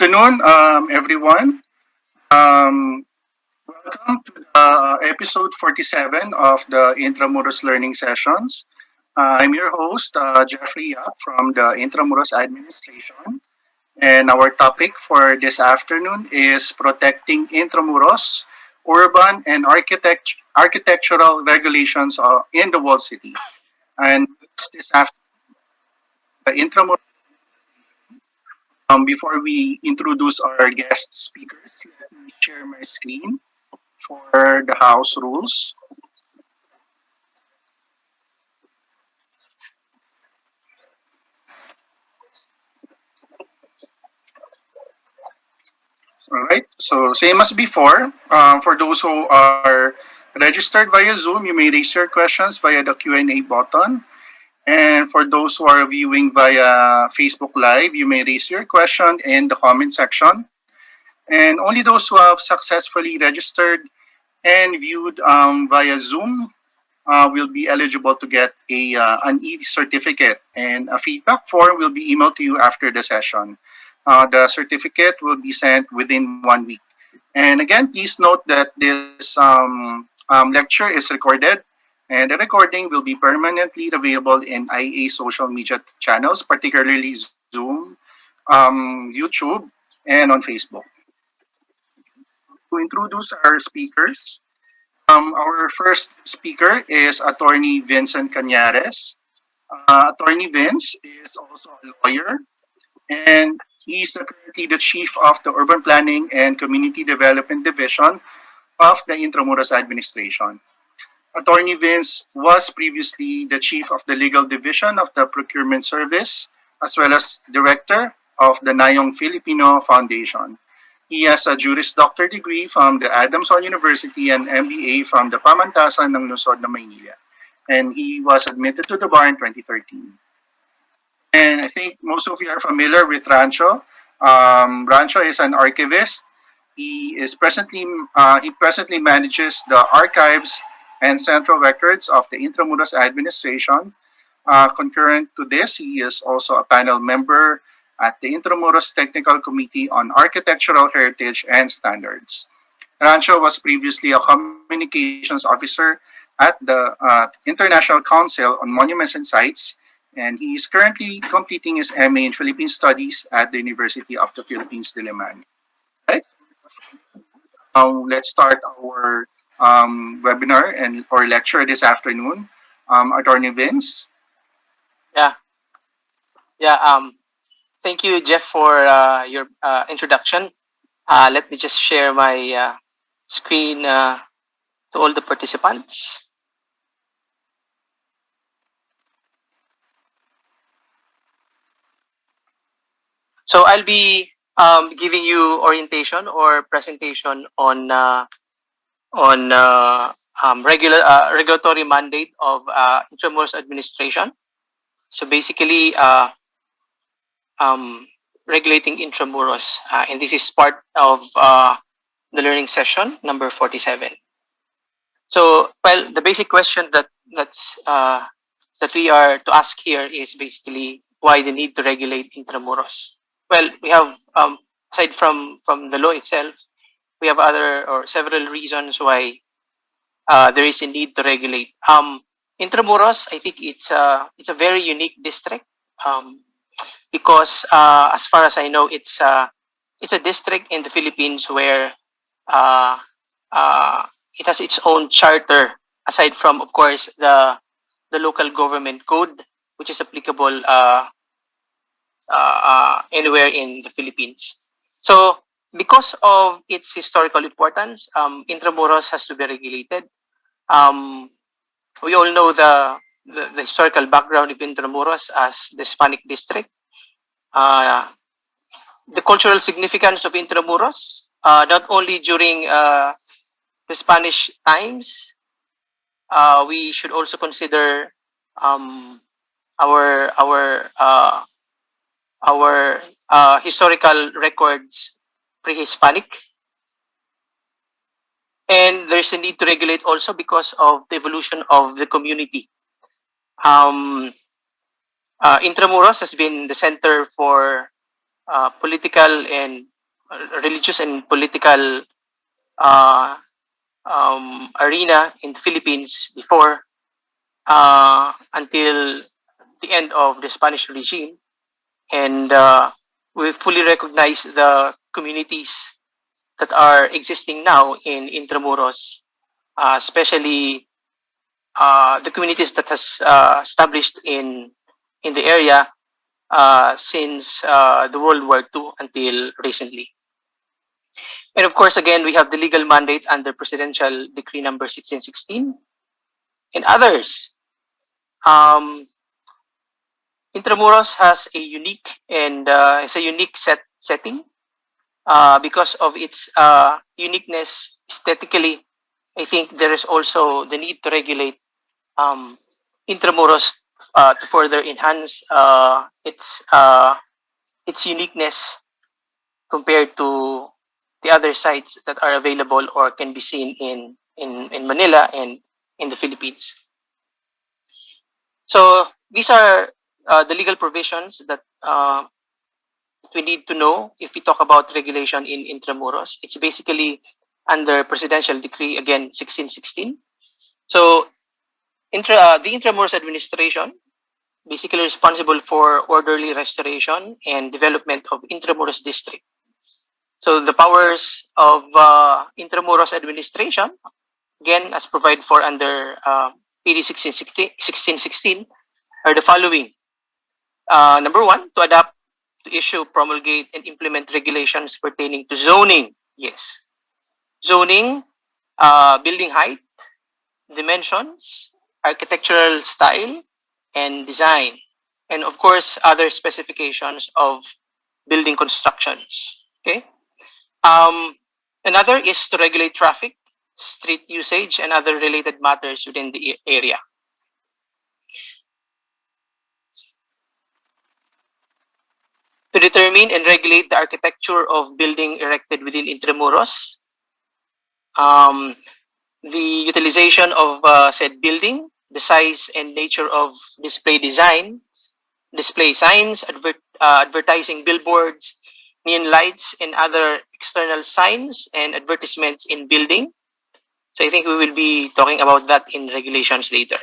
afternoon, everyone. Um, Welcome to episode 47 of the Intramuros Learning Sessions. I'm your host, Jeffrey Yap from the Intramuros Administration. And our topic for this afternoon is protecting Intramuros, urban and architectural regulations in the walled city. And this afternoon, the Intramuros. Before we introduce our guest speakers, let me share my screen for the house rules. All right. So same as before, for those who are registered via Zoom, you may raise your questions via the Q&A button. And for those who are viewing via Facebook Live, you may raise your question in the comment section. And only those who have successfully registered and viewed via Zoom will be eligible to get an e-certificate, and a feedback form will be emailed to you after the session. The certificate will be sent within 1 week. And again, please note that this lecture is recorded, and the recording will be permanently available in IA social media channels, particularly Zoom, YouTube, and on Facebook. To introduce our speakers, our first speaker is Attorney Vincent Cañares. Attorney Vince is also a lawyer, and he's currently the chief of the Urban Planning and Community Development Division of the Intramuros Administration. Attorney Vince was previously the chief of the legal division of the Procurement Service, as well as director of the Nayong Filipino Foundation. He has a Juris Doctor degree from the Adamson University and MBA from the Pamantasan ng Lungsod ng Maynila. And he was admitted to the bar in 2013. And I think most of you are familiar with Rancho. Rancho is an archivist. He presently manages the archives and central records of the Intramuros Administration. Concurrent to this, he is also a panel member at the Intramuros Technical Committee on Architectural Heritage and Standards. Rancho was previously a communications officer at the International Council on Monuments and Sites, and he is currently completing his MA in Philippine Studies at the University of the Philippines, Diliman. Right? Let's start our webinar and or lecture this afternoon. Attorney Vince. Yeah, yeah. Thank you, Jeff, for your introduction. Let me just share my screen to all the participants. So I'll be giving you orientation or presentation on regulatory mandate of Intramuros Administration. So basically, regulating Intramuros, and this is part of the learning session number 47. So, well, the basic question that we are to ask here is basically why the need to regulate Intramuros. Well, we have aside from the law itself, we have other or several reasons why there is a need to regulate. Intramuros, I think it's a very unique district because as far as I know, it's a district in the Philippines where uh, it has its own charter, aside from, of course, the local government code, which is applicable anywhere in the Philippines. So, because of its historical importance, Intramuros has to be regulated. We all know the historical background of Intramuros as the Hispanic district. The cultural significance of Intramuros, not only during the Spanish times, we should also consider our historical records pre-Hispanic. And there's a need to regulate also because of the evolution of the community. Intramuros has been the center for political and religious and political uh, arena in the Philippines before, until the end of the Spanish regime, and we fully recognize the communities that are existing now in Intramuros, especially the communities that has established in the area since the World War II until recently. And of course, again, we have the legal mandate under Presidential Decree number 1616 and others. Um, Intramuros has a unique and it's a unique setting because of its uniqueness aesthetically. I think there is also the need to regulate um, Intramuros to further enhance its uniqueness compared to the other sites that are available or can be seen in Manila and in the Philippines. So these are the legal provisions that we need to know if we talk about regulation in Intramuros. It's basically under Presidential Decree, again, 1616. So the Intramuros Administration, basically responsible for orderly restoration and development of Intramuros District. So the powers of Intramuros Administration, again, as provided for under PD 1616, are the following. Number one, to adopt, to issue, promulgate, and implement regulations pertaining to zoning. Yes. Zoning, building height, dimensions, architectural style, and design. And of course, other specifications of building constructions. Okay. Um, Another is to regulate traffic, street usage, and other related matters within the area. To determine and regulate the architecture of building erected within Intramuros, um, the utilization of said building, the size and nature of display design, display signs, advertising billboards, neon lights, and other external signs and advertisements in building. So I think we will be talking about that in regulations later.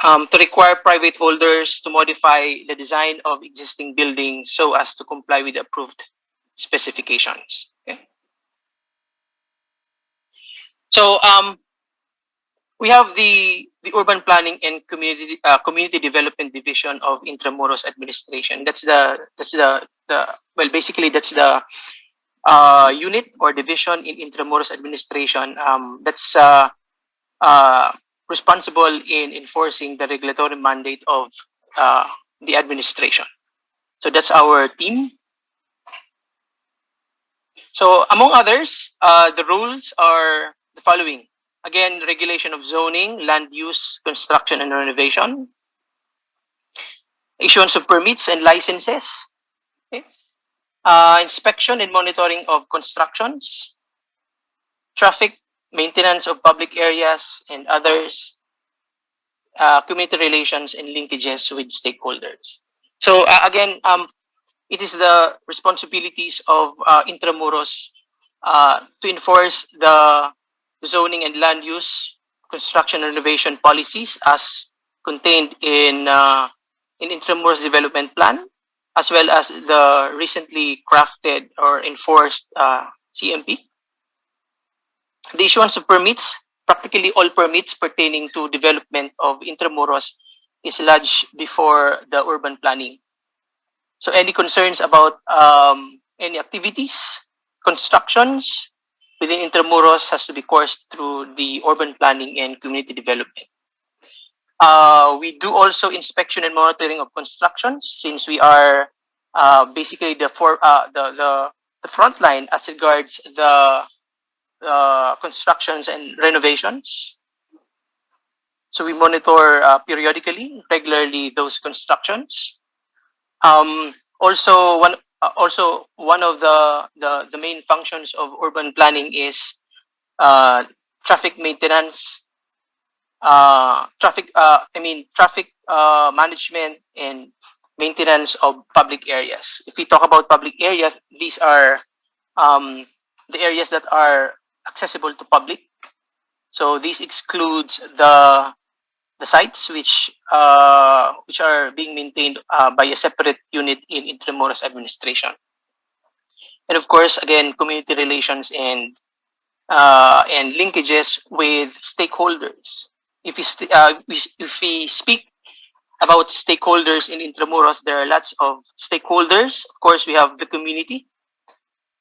To require private holders to modify the design of existing buildings so as to comply with the approved specifications. Okay. So we have the Urban Planning and Community Development Division of Intramuros Administration. That's the well, basically that's the unit or division in Intramuros Administration that's uh, responsible in enforcing the regulatory mandate of uh, the administration. So that's our team. So among others, the rules are the following. Again, regulation of zoning, land use, construction and renovation, issuance of permits and licenses, okay? Inspection and monitoring of constructions, traffic, maintenance of public areas and others, community relations and linkages with stakeholders. So again, it is the responsibilities of Intramuros to enforce the zoning and land use, construction and renovation policies as contained in Intramuros Development Plan, as well as the recently crafted or enforced CMP. The issuance of permits, practically all permits pertaining to development of Intramuros is lodged before the urban planning. So any concerns about any activities, constructions within Intramuros has to be coursed through the urban planning and community development. We do also inspection and monitoring of constructions since we are basically the front line as regards the constructions and renovations. So we monitor periodically, regularly those constructions. Also one of the main functions of urban planning is traffic maintenance, traffic management and maintenance of public areas. If we talk about public areas, these are the areas that are accessible to public. So this excludes the sites which are being maintained by a separate unit in Intramuros Administration, and of course, again, community relations and linkages with stakeholders. If we speak about stakeholders in Intramuros, there are lots of stakeholders. Of course, we have the community.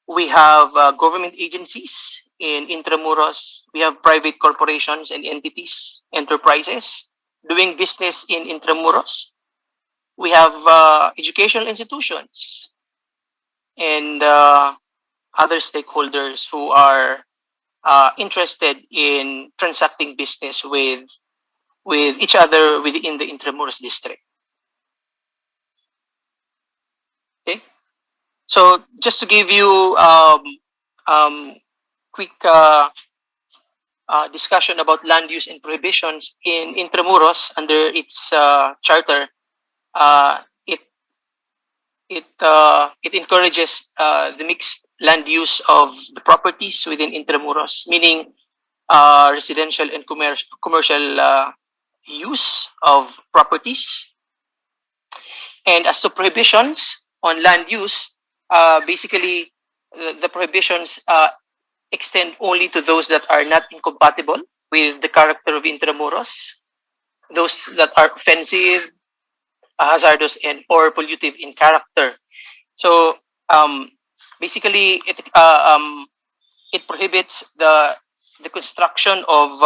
We have government agencies in Intramuros. We have private corporations and entities, enterprises doing business in Intramuros. We have educational institutions and other stakeholders who are interested in transacting business with each other within the Intramuros district. Okay, so just to give you quick discussion about land use and prohibitions in Intramuros under its charter, uh, it it encourages the mixed land use of the properties within Intramuros, meaning residential and commercial use of properties. And as to prohibitions on land use, basically the prohibitions extend only to those that are not incompatible with the character of Intramuros, those that are offensive, hazardous, and or pollutive in character. So basically, it prohibits the construction of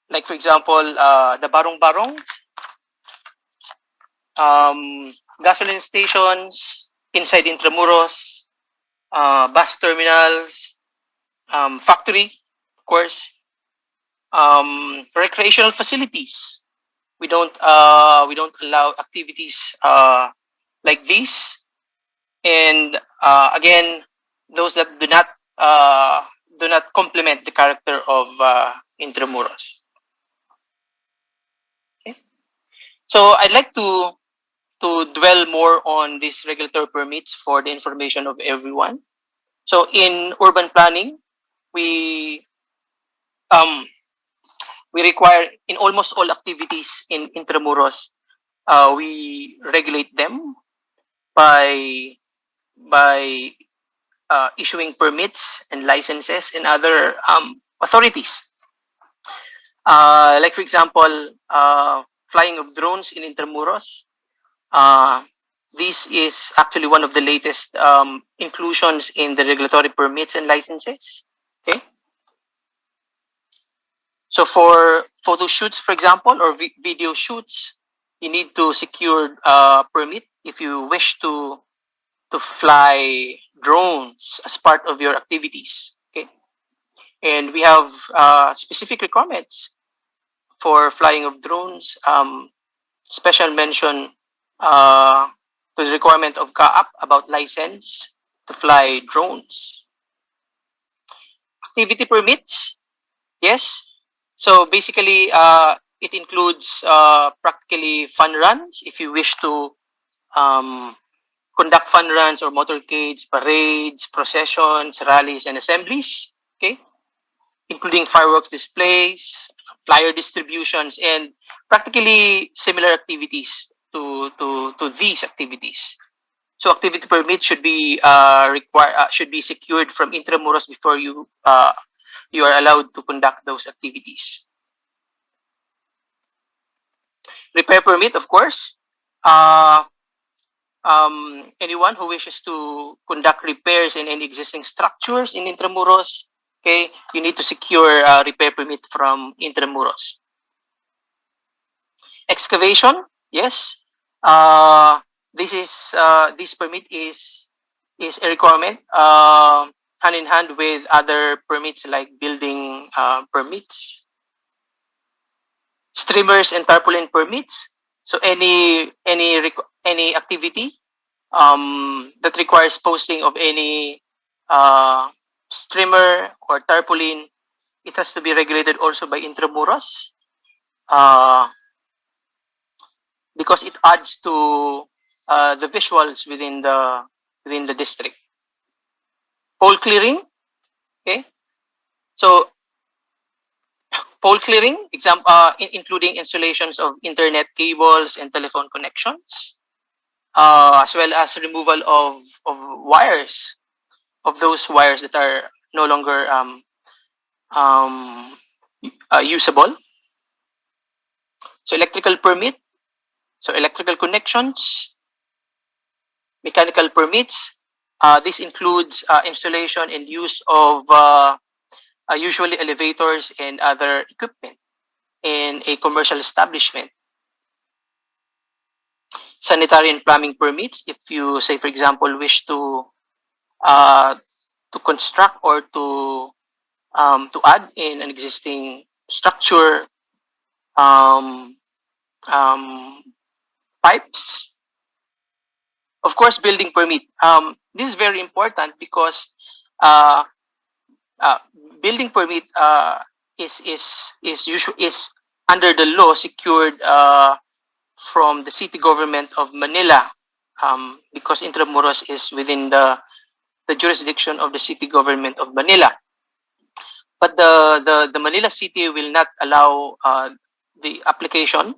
like for example the barong-barong, gasoline stations inside Intramuros, bus terminals, factory, of course, recreational facilities. We don't allow activities like these, and again, those that do not complement the character of Intramuros. Okay, so I'd like to dwell more on these regulatory permits for the information of everyone. So in urban planning, we um, we require in almost all activities in Intramuros, we regulate them by by issuing permits and licenses and other authorities. Like for example, flying of drones in Intramuros. Uh, this is actually one of the latest inclusions in the regulatory permits and licenses. Okay, so for photo shoots, for example, or video shoots, you need to secure a permit if you wish to fly drones as part of your activities. Okay, and we have specific requirements for flying of drones. Special mention uh, to the requirement of CAAP about license to fly drones. Activity permits, yes. So basically, it includes practically fun runs if you wish to um, conduct fun runs or motorcades, parades, processions, rallies, and assemblies. Okay, including fireworks displays, flyer distributions, and practically similar activities to these activities. So activity permit should be should be secured from Intramuros before you are allowed to conduct those activities. Repair permit, of course. Uh, Anyone who wishes to conduct repairs in any existing structures in Intramuros, okay, you need to secure a repair permit from Intramuros. Excavation, yes. Uh, this permit is a requirement hand in hand with other permits like building permits, streamers and tarpaulin permits. So any activity that requires posting of any uh, streamer or tarpaulin, it has to be regulated also by Intramuros. because it adds to the visuals within the district. Pole clearing, okay. So pole clearing, including installations of internet cables and telephone connections, as well as removal of wires, of those wires that are no longer um, usable. So electrical permit, so electrical connections, mechanical permits. This includes installation and use of usually elevators and other equipment in a commercial establishment. Sanitary and plumbing permits, if you say, for example, wish uh, to construct or to add in an existing structure, um, um, pipes. Of course, building permit. This is very important because uh, uh, building permit is under the law secured from the city government of Manila, because Intramuros is within the jurisdiction of the city government of Manila. But the Manila city will not allow the application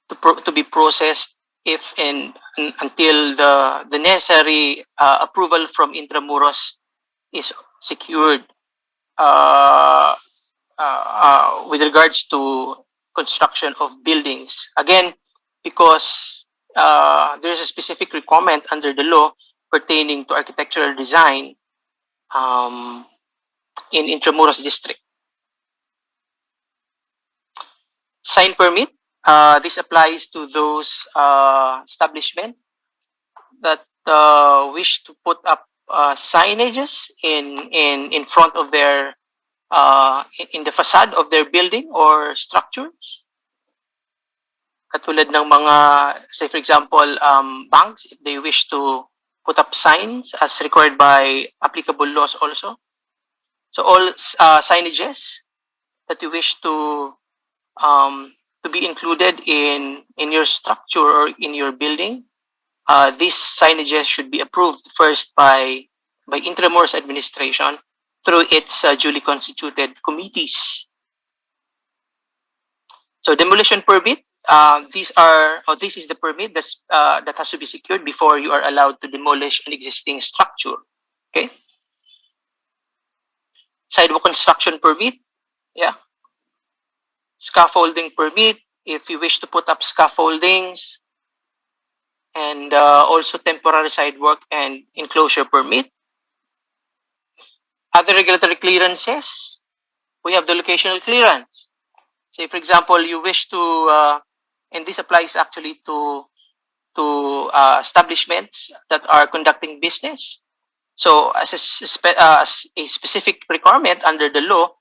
to be processed if until the necessary approval from Intramuros is secured uh, with regards to construction of buildings. Again, because there's a specific requirement under the law pertaining to architectural design um, in Intramuros district. Sign permit. This applies to those establishment that wish to put up signages in front of their in the facade of their building or structures. Katulad ng mga, say for example, banks, if they wish to put up signs as required by applicable laws also. So all signages that you wish to be included in your structure or in your building, these signages should be approved first by Intramuros Administration through its duly constituted committees. So demolition permit. This is the permit that has to be secured before you are allowed to demolish an existing structure. Okay. Sidewalk construction permit. Yeah. Scaffolding permit. If you wish to put up scaffoldings, and also temporary sidewalk and enclosure permit. Other regulatory clearances. We have the locational clearance. Say, for example, you wish to, and this applies actually to establishments that are conducting business. So, as a specific requirement under the law,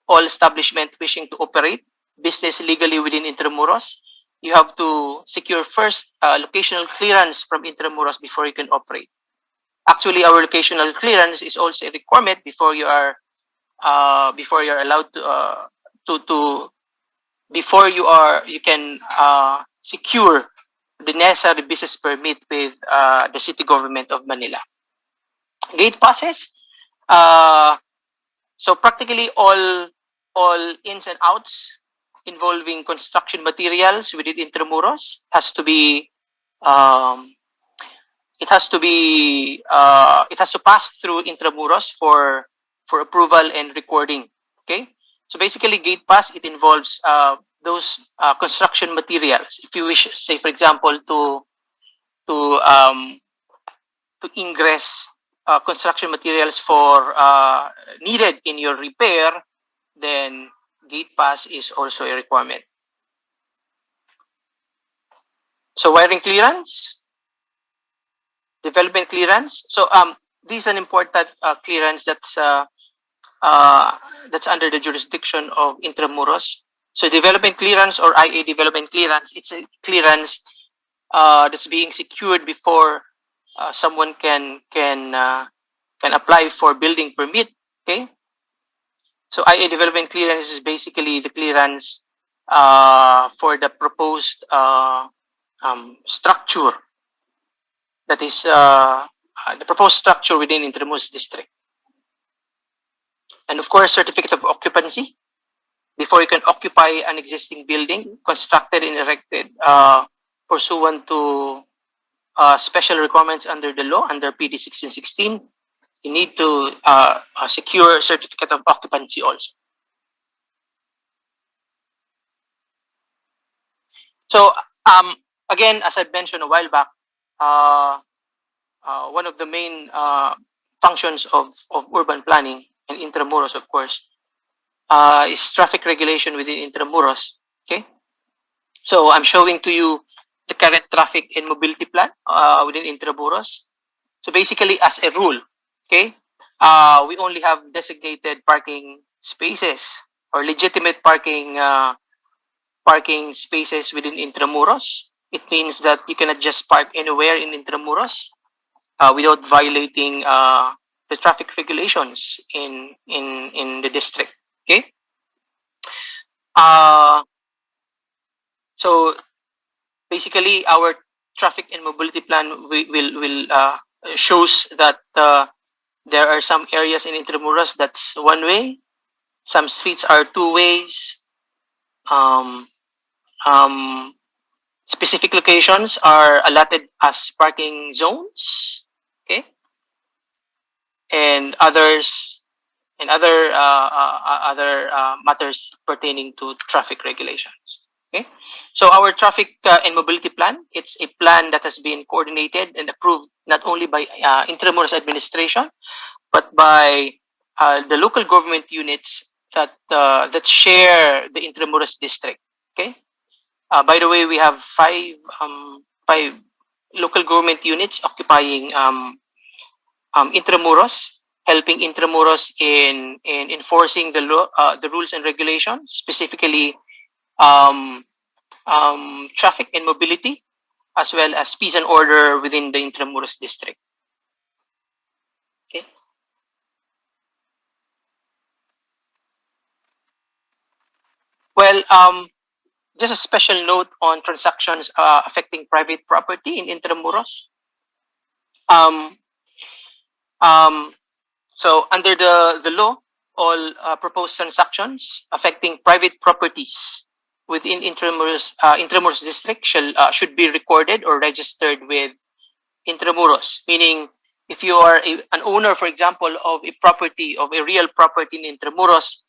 all establishment wishing to operate business legally within Intramuros, you have to secure first locational clearance from Intramuros before you can operate. Actually, our locational clearance is also a requirement before you are allowed to before you can secure the necessary business permit with the city government of Manila. Gate passes. So practically all ins and outs involving construction materials within Intramuros has to be um, it has to pass through Intramuros for approval and recording. Okay, so basically gate pass, it involves those construction materials. If you wish, say for example, to um, to ingress construction materials for needed in your repair, then gate pass is also a requirement. So wiring clearance, development clearance. So this is an important clearance that's under the jurisdiction of Intramuros. So development clearance or IA development clearance, it's a clearance that's being secured before someone can apply for building permit. Okay, so IA development clearance is basically the clearance for the proposed structure that is the proposed structure within Intramuros district. And of course, certificate of occupancy before you can occupy an existing building constructed and erected pursuant to special requirements under the law, under PD 1616. You need to secure certificate of occupancy also. So again, as I mentioned a while back, one of the main functions of urban planning and Intramuros, of course, is traffic regulation within Intramuros. Okay, so I'm showing to you the current traffic and mobility plan within Intramuros. So basically, as a rule, okay, we only have designated parking spaces or legitimate parking spaces within Intramuros. It means that you cannot just park anywhere in Intramuros without violating the traffic regulations in the district. Okay. So basically, our traffic and mobility plan will shows that there are some areas in Intramuros that's one way, some streets are two ways. Specific locations are allotted as parking zones, okay, and others and other matters pertaining to traffic regulations. Okay, so our traffic and mobility plan, it's a plan that has been coordinated and approved not only by Intramuros Administration, but by the local government units that share the Intramuros district. Okay. By the way, we have five local government units occupying Intramuros, helping Intramuros in enforcing the law, the rules and regulations, specifically um, traffic and mobility, as well as peace and order within the Intramuros district. Okay. Well, just a special note on transactions affecting private property in Intramuros. Um, um, so under the law, all proposed transactions affecting private properties within Intramuros district should be recorded or registered with Intramuros. Meaning, if you are an owner, for example, of a property, of a real property in Intramuros,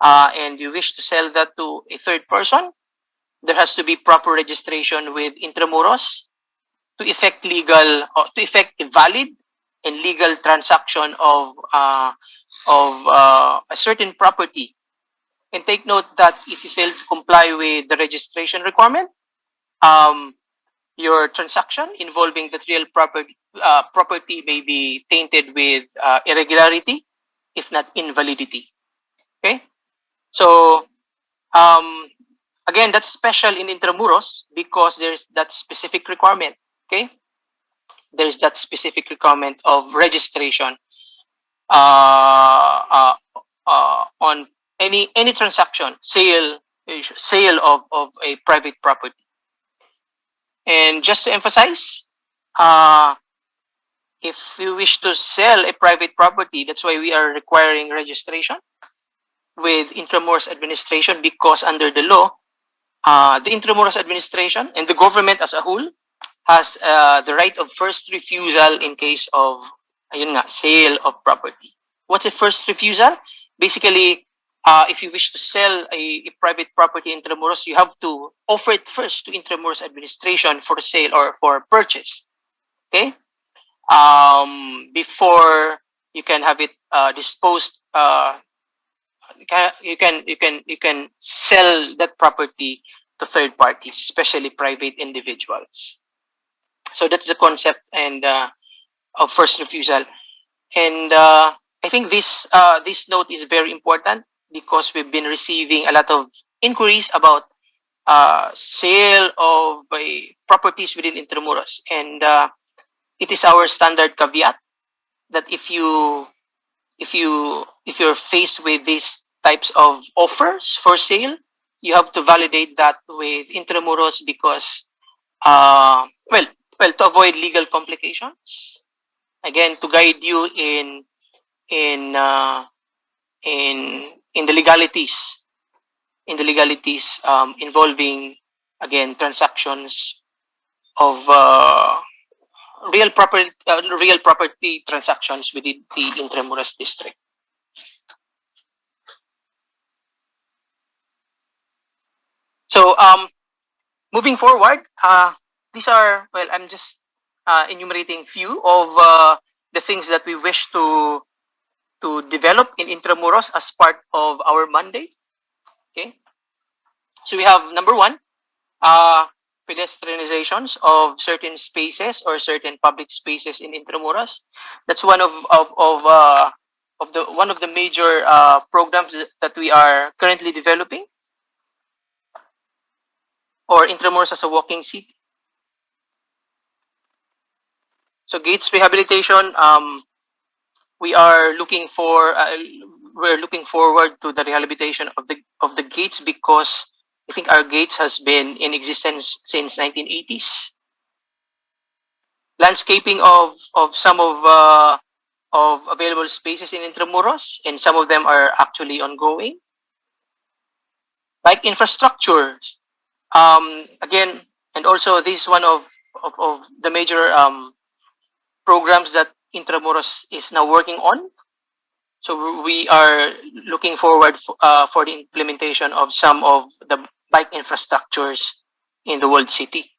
and you wish to sell that to a third person, there has to be proper registration with Intramuros to effect a valid and legal transaction of a certain property. And take note that if you fail to comply with the registration requirement, your transaction involving the real property may be tainted with irregularity, if not invalidity. Okay, so again, that's special in Intramuros because there's that specific requirement. Okay, there's that specific requirement of registration on any transaction, sale of a private property. And just to emphasize, if you wish to sell a private property, that's why we are requiring registration with Intramuros Administration, because under the law, the Intramuros Administration and the government as a whole has the right of first refusal in case of sale of property. What's a first refusal? Basically, if you wish to sell a private property in Intramuros, you have to offer it first to Intramuros Administration for sale or for purchase. Okay, before you can have it disposed. You can sell that property to third parties, especially private individuals. So that's the concept and of first refusal. And I think this note is very important because we've been receiving a lot of inquiries about sale of properties within Intramuros, and it is our standard caveat that if you're faced with these types of offers for sale, you have to validate that with Intramuros, because well, to avoid legal complications, again, to guide you in uh, in the legalities, involving, again, transactions of real property transactions within the Intramuros district. So moving forward, these are, well, I'm just enumerating few of the things that we wish to develop in Intramuros as part of our mandate. Okay, so we have number one, uh, pedestrianizations of certain spaces or certain public spaces in Intramuros. That's one of the major programs that we are currently developing, or Intramuros as a walking city. So gates rehabilitation, we are looking for we're looking forward to the rehabilitation of the gates, because I think our gates has been in existence since 1980s. Landscaping of some of available spaces in Intramuros, and some of them are actually ongoing. Like infrastructure, again, and also this is one of the major programs that Intramuros is now working on. So we are looking forward for the implementation of some of the bike infrastructures in the World City.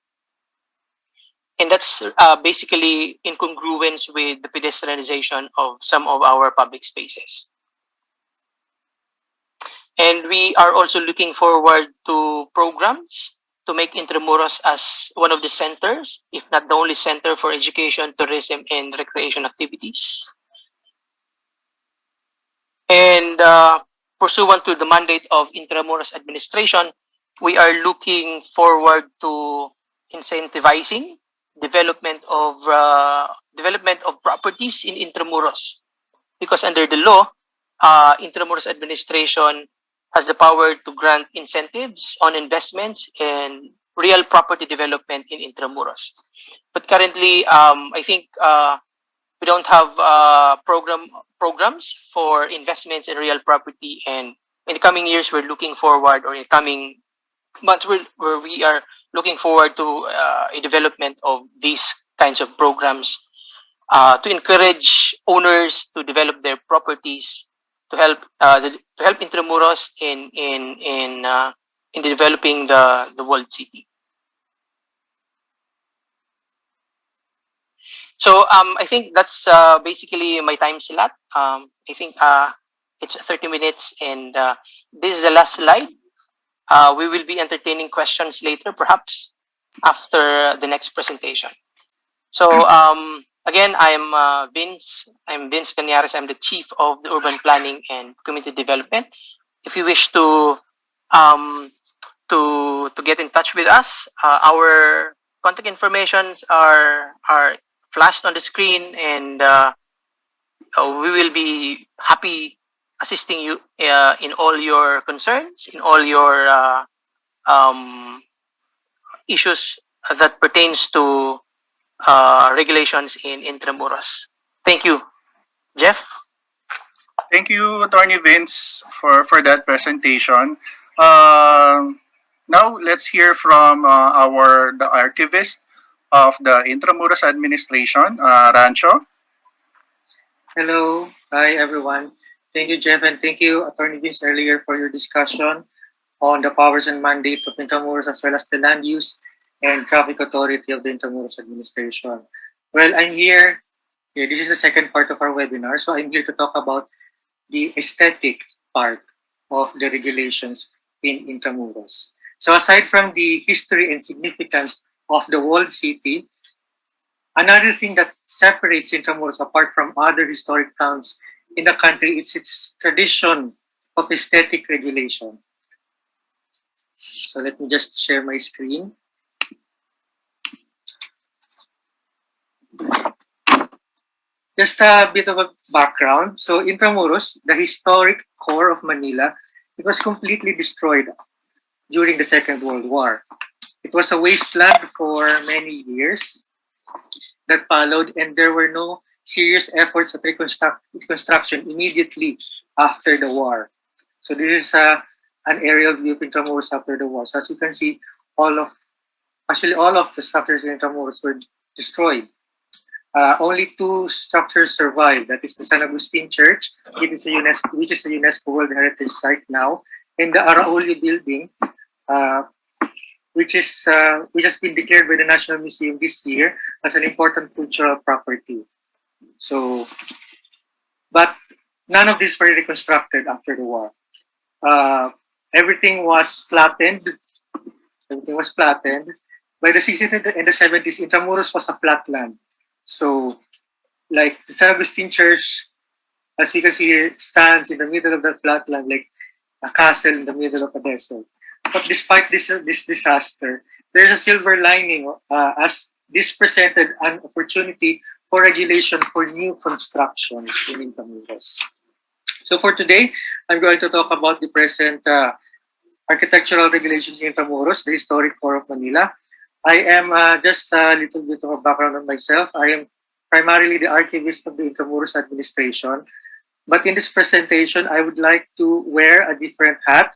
And that's basically in congruence with the pedestrianization of some of our public spaces. And we are also looking forward to programs to make Intramuros as one of the centers, if not the only center, for education, tourism, and recreation activities. And pursuant to the mandate of Intramuros Administration, we are looking forward to incentivizing development of properties in Intramuros, because under the law, Intramuros Administration has the power to grant incentives on investments and real property development in Intramuros. But currently, I think we don't have programs for investments in real property, and in the coming years, we're looking forward, or in the coming months, where we are looking forward to a development of these kinds of programs to encourage owners to develop their properties, to help Intramuros in developing the world city. So I think that's basically my time slot. I think it's 30 minutes, and this is the last slide. We will be entertaining questions later, perhaps after the next presentation. So again, I'm Vhince. I'm Vhince Cañares. I'm the Chief of the Urban Planning and Community Development. If you wish um, to get in touch with us, our contact informations are flashed on the screen, and we will be happy assisting you in all your concerns, in all your um, issues that pertains to regulations in Intramuros. Thank you, Jeff. Thank you, Attorney Vince, for that presentation. Uh, Now, let's hear from the archivist of the Intramuros Administration, Rancho. Hello. Hi, everyone. Thank you, Jeff, and thank you, Attorney Vince, earlier for your discussion on the powers and mandate of Intramuros, as well as the land use and traffic authority of the Intramuros Administration. Well, I'm here. Yeah, this is the second part of our webinar. So I'm here to talk about the aesthetic part of the regulations in Intramuros. So aside from the history and significance of the walled city, another thing that separates Intramuros apart from other historic towns in the country is its tradition of aesthetic regulation. So let me just share my screen. Just a bit of a background. So Intramuros, the historic core of Manila, it was completely destroyed during the Second World War. It was a wasteland for many years that followed, and there were no serious efforts at reconstruction immediately after the war. So this is an aerial view of Intramuros after the war. So as you can see, all of the structures in Intramuros were destroyed. Only two structures survived. That is the San Agustin Church, which is a UNESCO World Heritage Site now, and the Arcilla Building, uh, which has been declared by the National Museum this year as an important cultural property. So, but none of these were reconstructed after the war. Uh, everything was flattened. Everything was flattened. By the 60s and the 70s, Intramuros was a flat land. So, like the San Agustin Church, as we can see here, stands in the middle of the flat land, like a castle in the middle of a desert. But despite this disaster, there's a silver lining, as this presented an opportunity for regulation for new constructions in Intramuros. So for today, I'm going to talk about the present architectural regulations in Intramuros, the historic core of Manila. I am just a little bit of a background on myself. I am primarily the archivist of the Intramuros Administration. But in this presentation, I would like to wear a different hat,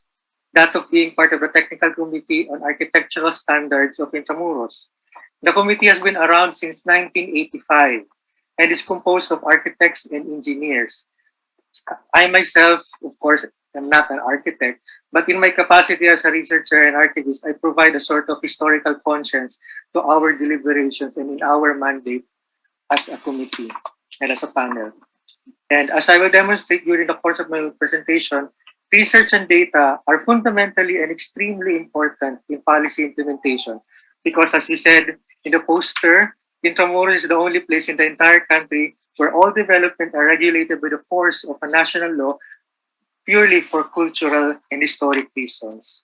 that of being part of the Technical Committee on Architectural Standards of Intramuros. The committee has been around since 1985 and is composed of architects and engineers. I myself, of course, am not an architect, but in my capacity as a researcher and archivist, I provide a sort of historical conscience to our deliberations and in our mandate as a committee and as a panel. And as I will demonstrate during the course of my presentation, research and data are fundamentally and extremely important in policy implementation because, as we said in the poster, Intramuros is the only place in the entire country where all development are regulated by the force of a national law purely for cultural and historic reasons.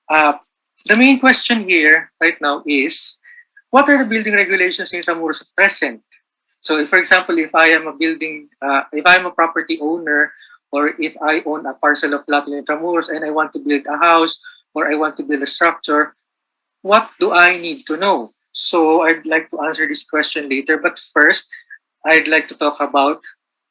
The main question here right now is, what are the building regulations in Intramuros at present? So, if, for example, if I am a property owner, or if I own a parcel of land in Intramuros and I want to build a house or I want to build a structure, what do I need to know? So, I'd like to answer this question later. But first, I'd like to talk about,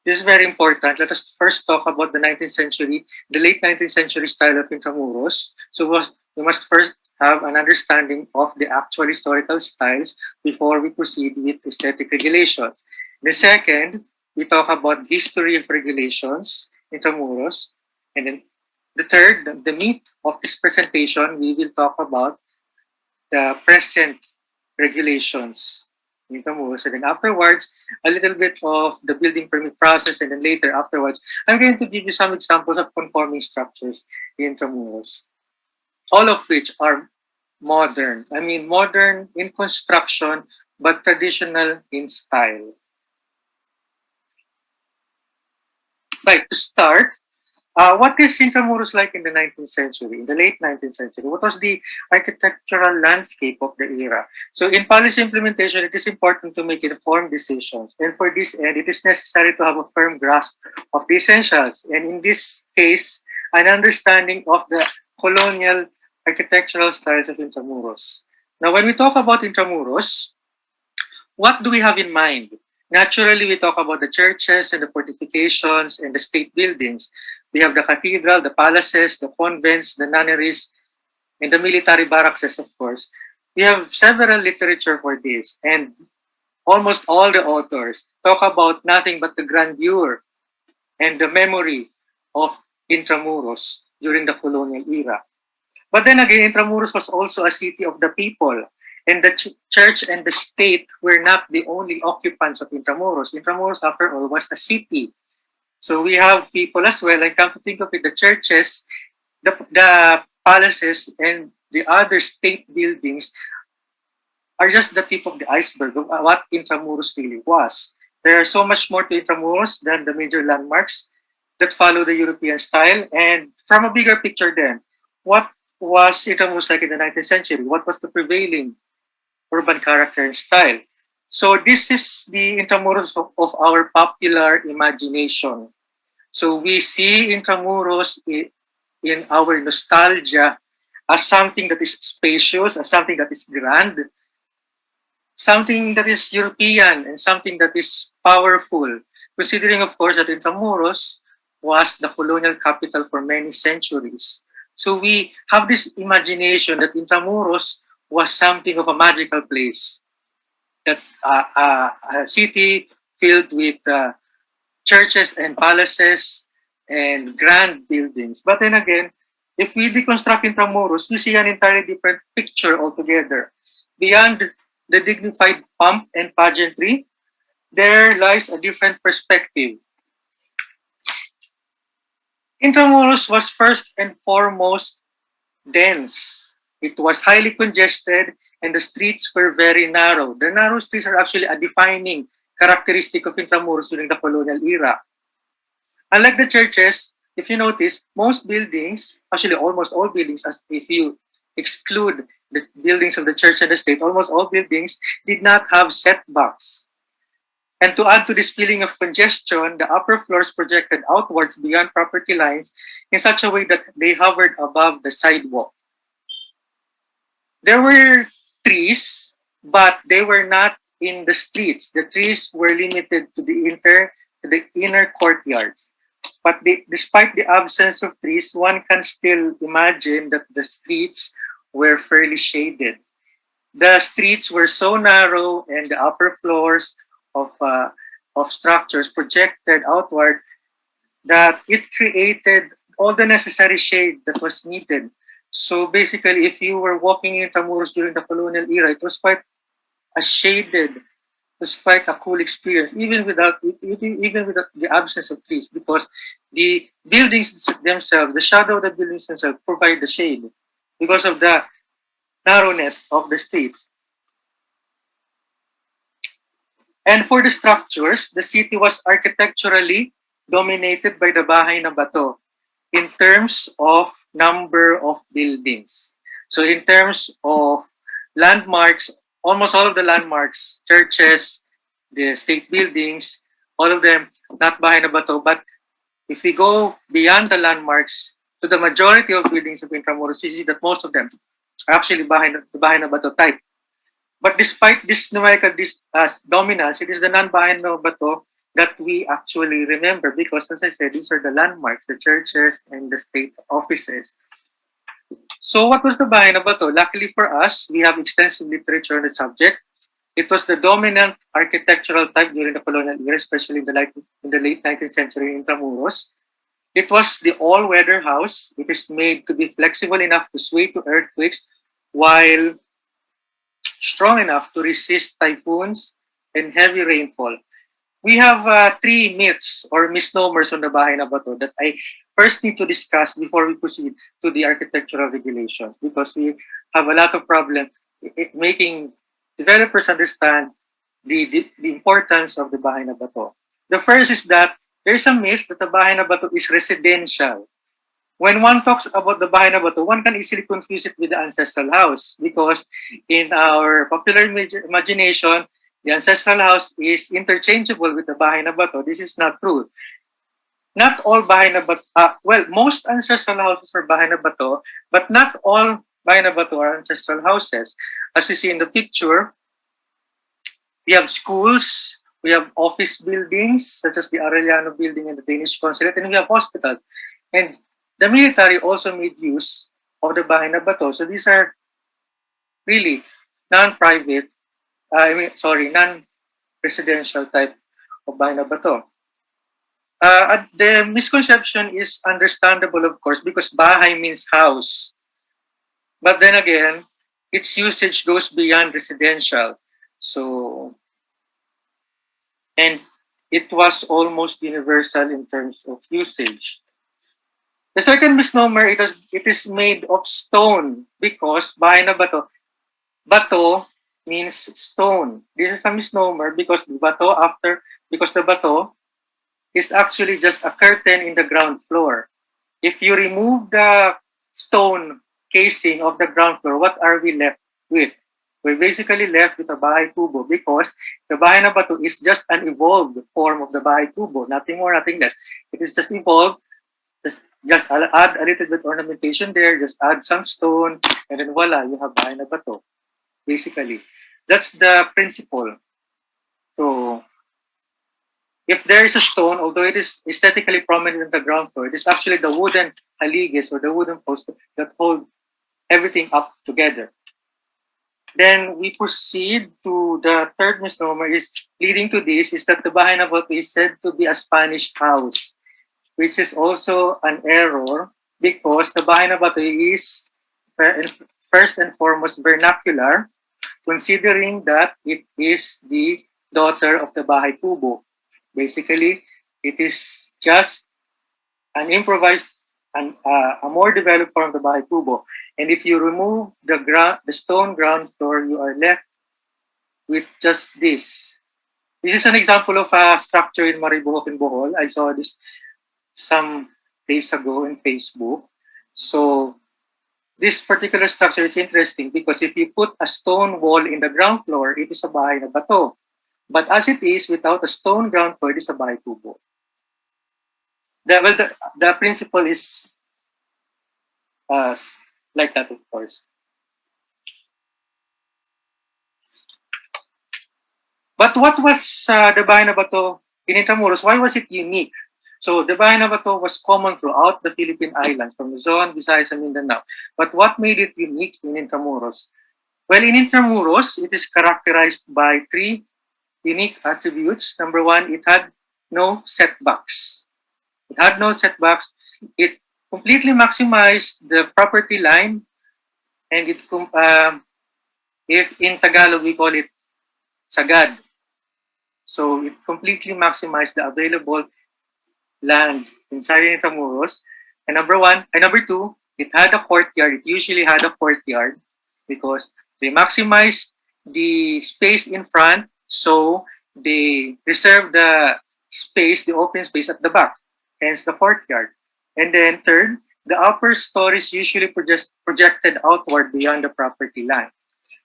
this is very important. Let us first talk about the late 19th century style of Intramuros. So, we must first have an understanding of the actual historical styles before we proceed with aesthetic regulations. The second, we talk about history of regulations, Intramuros. And then the third, the meat of this presentation, we will talk about the present regulations in Intramuros. And then afterwards, a little bit of the building permit process. And then later, afterwards, I'm going to give you some examples of conforming structures in Intramuros, all of which are modern. I mean, modern in construction, but traditional in style. Right, to start, what is Intramuros like in the 19th century, in the late 19th century? What was the architectural landscape of the era? So in policy implementation, it is important to make informed decisions. And for this end, it is necessary to have a firm grasp of the essentials. And in this case, an understanding of the colonial architectural styles of Intramuros. Now, when we talk about Intramuros, what do we have in mind? Naturally, we talk about the churches and the fortifications and the state buildings. We have the cathedral, the palaces, the convents, the nunneries, and the military barracks, of course. We have several literature for this, and almost all the authors talk about nothing but the grandeur and the memory of Intramuros during the colonial era. But then again, Intramuros was also a city of the people. And the church and the state were not the only occupants of Intramuros. Intramuros, after all, was a city. So we have people as well. And come to think of it, the churches, the palaces, and the other state buildings are just the tip of the iceberg of what Intramuros really was. There are so much more to Intramuros than the major landmarks that follow the European style. And from a bigger picture then, what was Intramuros like in the 19th century? What was the prevailing urban character and style? So this is the Intramuros of our popular imagination. So we see Intramuros in our nostalgia as something that is spacious, as something that is grand, something that is European, and something that is powerful. Considering, of course, that Intramuros was the colonial capital for many centuries. So we have this imagination that Intramuros was something of a magical place. That's a city filled with churches and palaces and grand buildings. But then again, if we deconstruct Intramuros, we see an entirely different picture altogether. Beyond the dignified pomp and pageantry, there lies a different perspective. Intramuros was first and foremost dense. It was highly congested and the streets were very narrow. The narrow streets are actually a defining characteristic of Intramuros during the colonial era. Unlike the churches, if you notice, most buildings, actually almost all buildings, as if you exclude the buildings of the church and the state, almost all buildings did not have setbacks. And to add to this feeling of congestion, the upper floors projected outwards beyond property lines in such a way that they hovered above the sidewalk. There were trees, but they were not in the streets. The trees were limited to the inner courtyards. But despite the absence of trees, one can still imagine that the streets were fairly shaded. The streets were so narrow and the upper floors of structures projected outward that it created all the necessary shade that was needed. So basically, if you were walking in Intramuros during the colonial era, it was quite a shaded, it was quite a cool experience, even without the absence of trees, because the buildings themselves, the shadow of the buildings themselves, provide the shade because of the narrowness of the streets. And for the structures, the city was architecturally dominated by the Bahay na Bato in terms of number of buildings. So in terms of landmarks, almost all of the landmarks, churches, the state buildings, all of them, not Bahay na Bato. But if we go beyond the landmarks to the majority of buildings of Intramuros, you see that most of them are actually Bahay na Bato type. But despite this numerical dominance, it is the non-Bahay na Bato that we actually remember because, as I said, these are the landmarks, the churches and the state offices. So what was the Bahay na Bato? Luckily for us, we have extensive literature on the subject. It was the dominant architectural type during the colonial era, especially in the late 19th century in Intramuros. It was the all-weather house. It is made to be flexible enough to sway to earthquakes while strong enough to resist typhoons and heavy rainfall. We have three myths or misnomers on the Bahay na Bato that I first need to discuss before we proceed to the architectural regulations because we have a lot of problem making developers understand the importance of the Bahay na Bato. The first is that there is a myth that the Bahay na Bato is residential. When one talks about the Bahay na Bato, one can easily confuse it with the ancestral house because in our popular imagination, the ancestral house is interchangeable with the Bahay na Bato. This is not true. Not all Bahay na Bato, well, most ancestral houses are Bahay na Bato, but not all Bahay na Bato are ancestral houses. As we see in the picture, we have schools, we have office buildings such as the Arcilla building and the Danish consulate, and we have hospitals. And the military also made use of the Bahay na Bato. So these are really non-private, non-residential type of Bahay na Bato. The misconception is understandable, of course, because Bahay means house. But then again, its usage goes beyond residential. So, and it was almost universal in terms of usage. The second misnomer, it is made of stone because Bahay na Bato, Bato means stone. This is a misnomer because the Bato is actually just a curtain in the ground floor. If you remove the stone casing of the ground floor, what are we left with? We're basically left with a Bahay Kubo because the Bahay na Bato is just an evolved form of the Bahay Kubo, nothing more, nothing less. It is just evolved just add a little bit ornamentation there, just add some stone, and then voila, you have bahay na bato. Basically, that's the principle. So if there is a stone, although it is aesthetically prominent in the ground floor, it is actually the wooden haliges or the wooden post that hold everything up together. Then we proceed to the third misnomer is leading to this is that the bahay na bato is said to be a Spanish house, which is also an error because the bahay na bato is first and foremost vernacular, considering that it is the daughter of the bahay kubo. Basically, it is just an improvised and a more developed form of the bahay kubo. And if you remove the stone ground floor, you are left with just this. This is an example of a structure in Maribohok in Bohol. I saw this some days ago in Facebook. So this particular structure is interesting because if you put a stone wall in the ground floor, it is a bahay na bato. But as it is, without a stone ground floor, it is a bahay kubo. The principle is like that, of course. But what was the bahay na bato in Intramuros? Why was it unique? So the bahay na bato was common throughout the Philippine islands, from Luzon, Visayas, and Mindanao. But what made it unique in Intramuros? Well, in Intramuros, it is characterized by three unique attributes. Number one, it had no setbacks. It had no setbacks. It completely maximized the property line, and it, if in Tagalog we call it sagad. So it completely maximized the available land inside Intramuros. And number two, it had a courtyard. It usually had a courtyard because they maximized the space in front, so they reserved the space, the open space at the back, hence the courtyard. And then third, the upper stories usually projected outward beyond the property line.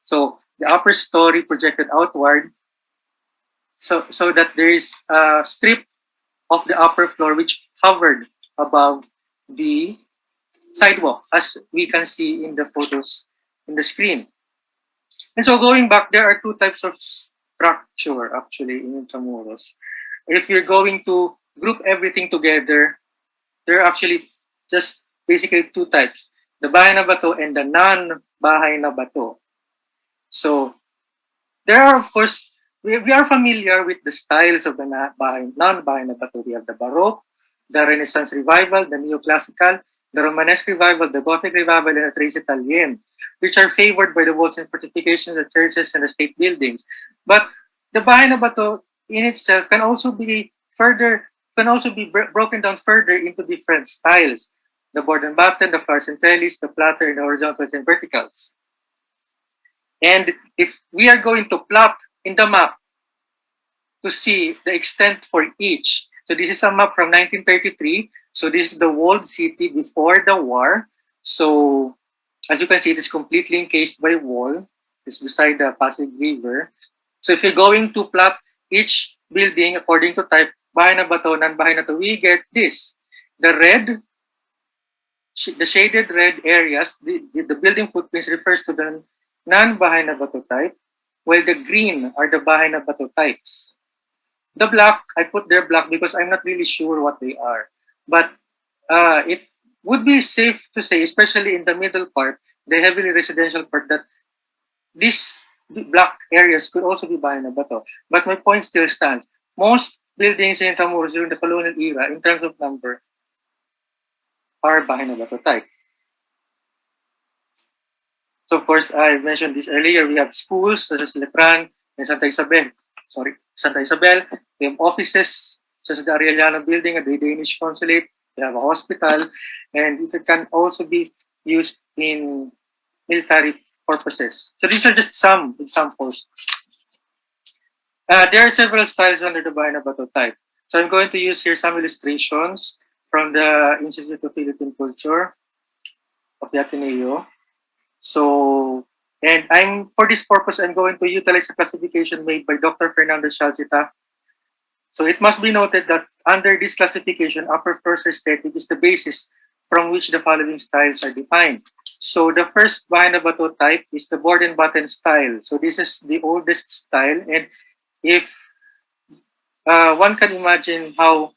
So the upper story projected outward so that there is a strip of the upper floor which hovered above the sidewalk, as we can see in the photos in the screen. And so going back, there are two types of structure actually in Intramuros. If you're going to group everything together, there are actually just basically two types, the bahay na bato and the non-bahay na bato. So there are, of course, we are familiar with the styles of the non-bahay na bato. We have the Baroque, the Renaissance Revival, the Neoclassical, the Romanesque Revival, the Gothic Revival, and the Tres Italienne, which are favored by the walls and fortifications, the churches, and the state buildings. But the bahay na bato in itself can also be broken down further into different styles: the board and batten, the flowers and trellis, the platter, and the horizontals and verticals. And if we are going to plot in the map to see the extent for each, so this is a map from 1933. So this is the walled city before the war. So as you can see, it is completely encased by wall. It's beside the Pasig River. So if you're going to plot each building according to type, bahay na bato, non-bahay na to, we get this. The shaded red areas, the building footprints refers to the non-bahay na bato type, while the green are the bahay na bato types. The black, I put there black because I'm not really sure what they are. But it would be safe to say, especially in the middle part, the heavily residential part, that these black areas could also be bahay na bato. But my point still stands. Most buildings in Intramuros during the colonial era, in terms of number, are bahay na bato type. So of course, I mentioned this earlier. We have schools such as Letran and Santa Isabel. We have offices such as the Arcilla Building at the Danish Consulate. We have a hospital, and it can also be used in military purposes. So these are just some examples. There are several styles under the bahay na bato type. So I'm going to use here some illustrations from the Institute of Philippine Culture of the Ateneo. So, and for this purpose, I'm going to utilize a classification made by Dr. Fernando Shalcita So it must be noted that under this classification, upper floors aesthetic is the basis from which the following styles are defined. So the first bahay na bato type is the board and batten style. So this is the oldest style, and if one can imagine how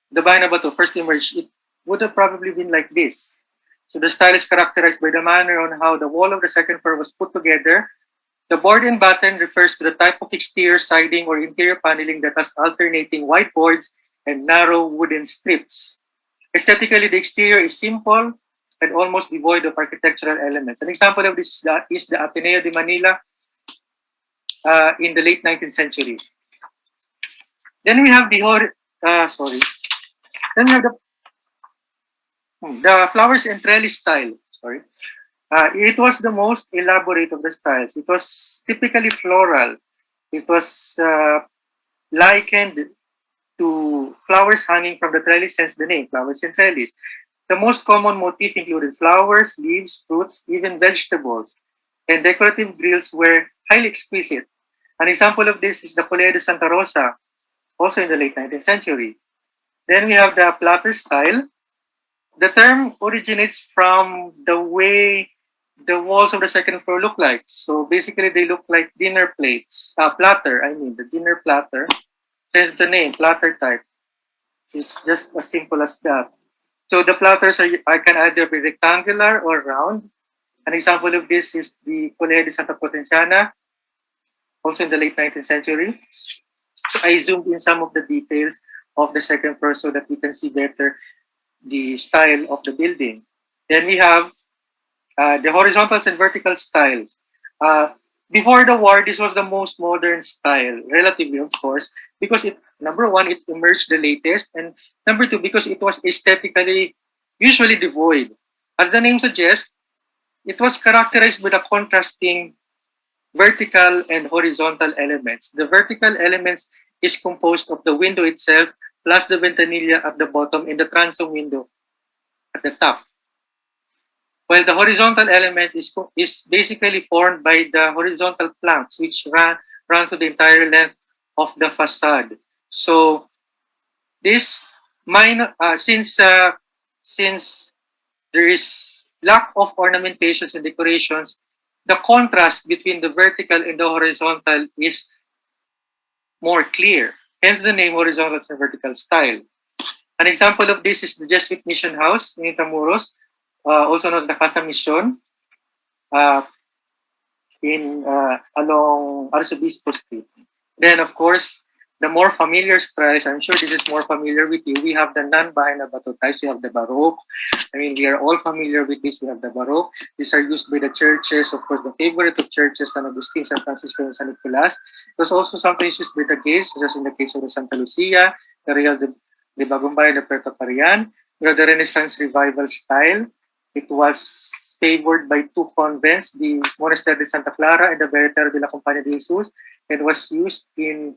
the bahay na bato first emerged, it would have probably been like this. So the style is characterized by the manner on how the wall of the second floor was put together. The board and batten refers to the type of exterior siding or interior paneling that has alternating white boards and narrow wooden strips. Aesthetically, the exterior is simple and almost devoid of architectural elements. An example of this is the Ateneo de Manila in the late 19th century. Then we have the Then we have the flowers and trellis style. Sorry. It was the most elaborate of the styles. It was typically floral. It was likened to flowers hanging from the trellis, hence the name, flowers and trellis. The most common motif included flowers, leaves, fruits, even vegetables, and decorative grills were highly exquisite. An example of this is the Polea de Santa Rosa, also in the late 19th century. Then we have the Platter Style. The term originates from the way the walls of the second floor look like. So basically, they look like dinner plates. Platter, I mean, the dinner platter. Hence the name, platter type. It's just as simple as that. So the platters can either be rectangular or round. An example of this is the Polea de Santa Potenciana, also in the late 19th century. So I zoomed in some of the details of the second floor so that we can see better the style of the building. Then we have the horizontals and vertical styles. Before the war, this was the most modern style, relatively, of course, because number one, it emerged the latest, and number two, because it was aesthetically usually devoid. As the name suggests, it was characterized by the contrasting vertical and horizontal elements. The vertical elements is composed of the window itself plus the ventanilla at the bottom and the transom window at the top. While the horizontal element is basically formed by the horizontal planks which run to the entire length of the facade. So this since there is lack of ornamentations and decorations, the contrast between the vertical and the horizontal is more clear. Hence the name horizontal and vertical style. An example of this is the Jesuit Mission House in Intramuros, also known as the Casa Mission, along Arzobispo Street. Then, of course, the more familiar styles, I'm sure this is more familiar with you. We have the non-bahay na bato types. We have the Baroque. I mean, we are all familiar with this. We have the Baroque. These are used by the churches. Of course, the favorite of churches, San Agustin, San Francisco, and San Nicolas. It was also sometimes used by the gays, such as in the case of the Santa Lucia, the Real de Bagumbayan, the Puerto Parian. We have the Renaissance Revival style. It was favored by two convents, the Monastery de Santa Clara and the Veritero de la Compañía de Jesus. It was used in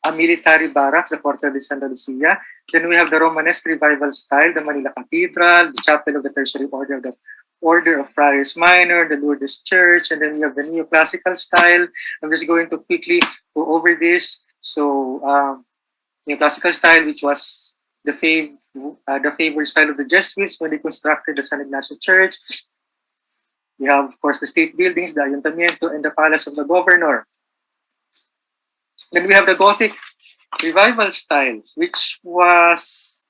a military barracks, the Porta de Santa Lucia. Then we have the Romanesque Revival style, the Manila Cathedral, the Chapel of the Tertiary Order, the Order of Friars Minor, the Lourdes Church, and then we have the Neoclassical style. I'm just going to quickly go over this. So, Neoclassical style, which was the favored style of the Jesuits when they constructed the San Ignacio Church. We have, of course, the state buildings, the Ayuntamiento, and the Palace of the Governor. Then we have the Gothic Revival style, which was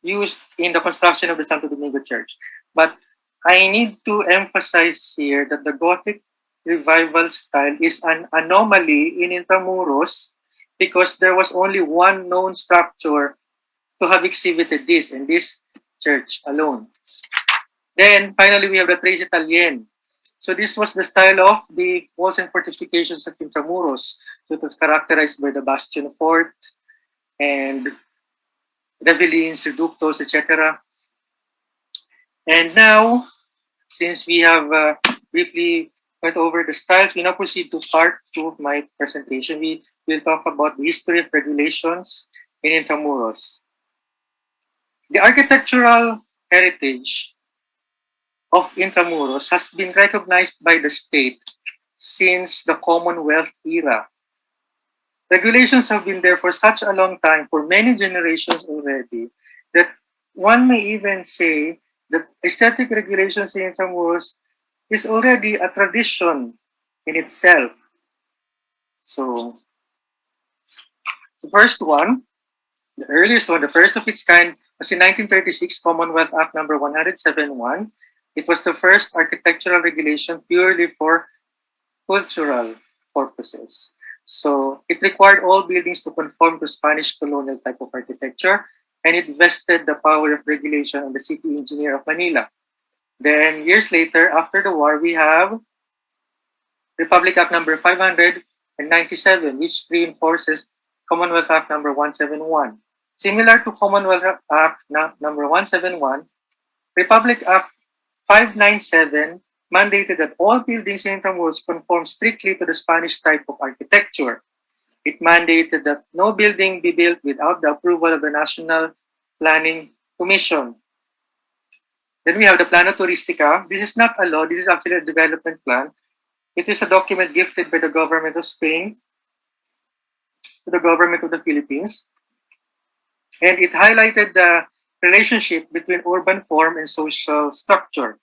used in the construction of the Santo Domingo Church. But I need to emphasize here that the Gothic Revival style is an anomaly in Intramuros because there was only one known structure to have exhibited this, in this church alone. Then finally, we have the Tres Italienne. So this was the style of the walls and fortifications of Intramuros. So it was characterized by the bastion fort and ravelins, reductos, etc. And now, since we have briefly went over the styles, we now proceed to part 2 of my presentation. We will talk about the history of regulations in Intramuros. The architectural heritage of Intramuros has been recognized by the state since the Commonwealth era. Regulations have been there for such a long time, for many generations already, that one may even say that aesthetic regulations in Intramuros is already a tradition in itself. So the first one, the earliest one, the first of its kind, was in 1936, Commonwealth Act No. 171. It was the first architectural regulation purely for cultural purposes. So it required all buildings to conform to Spanish colonial type of architecture, and it vested the power of regulation on the city engineer of Manila. Then years later, after the war, we have Republic Act No. 597, which reinforces Commonwealth Act No. 171. Similar to Commonwealth Act No. 171, Republic Act 597 mandated that all buildings in Intramuros conform strictly to the Spanish type of architecture. It mandated that no building be built without the approval of the National Planning Commission. Then we have the Plano Turistica. This is not a law, this is actually a development plan. It is a document gifted by the government of Spain to the government of the Philippines. And it highlighted the relationship between urban form and social structure.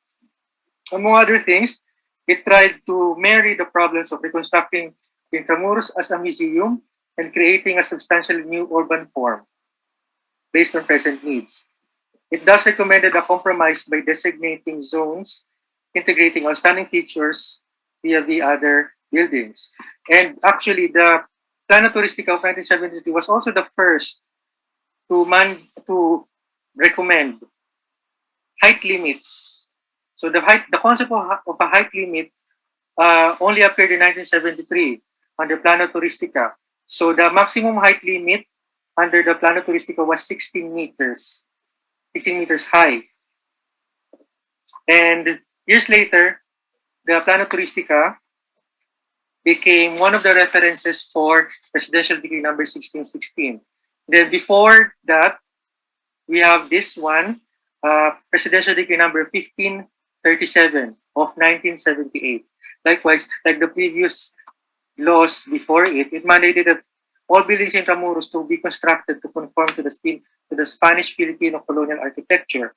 Among other things, it tried to marry the problems of reconstructing Intramuros as a museum and creating a substantially new urban form based on present needs. It thus recommended a compromise by designating zones, integrating outstanding features via the other buildings. And actually, the Plano Turistica of 1973 was also the first to recommend height limits. So the concept of a height limit only appeared in 1973 under Plano Turistica. So the maximum height limit under the Plano Turistica was 16 meters high. And years later, the Plano Turistica became one of the references for Presidential Decree number 1616. Then before that, we have this one, Presidential Decree number 1537 of 1978. Likewise, like the previous laws before it, it mandated that all buildings in Intramuros to be constructed to conform to the Spanish Filipino colonial architecture.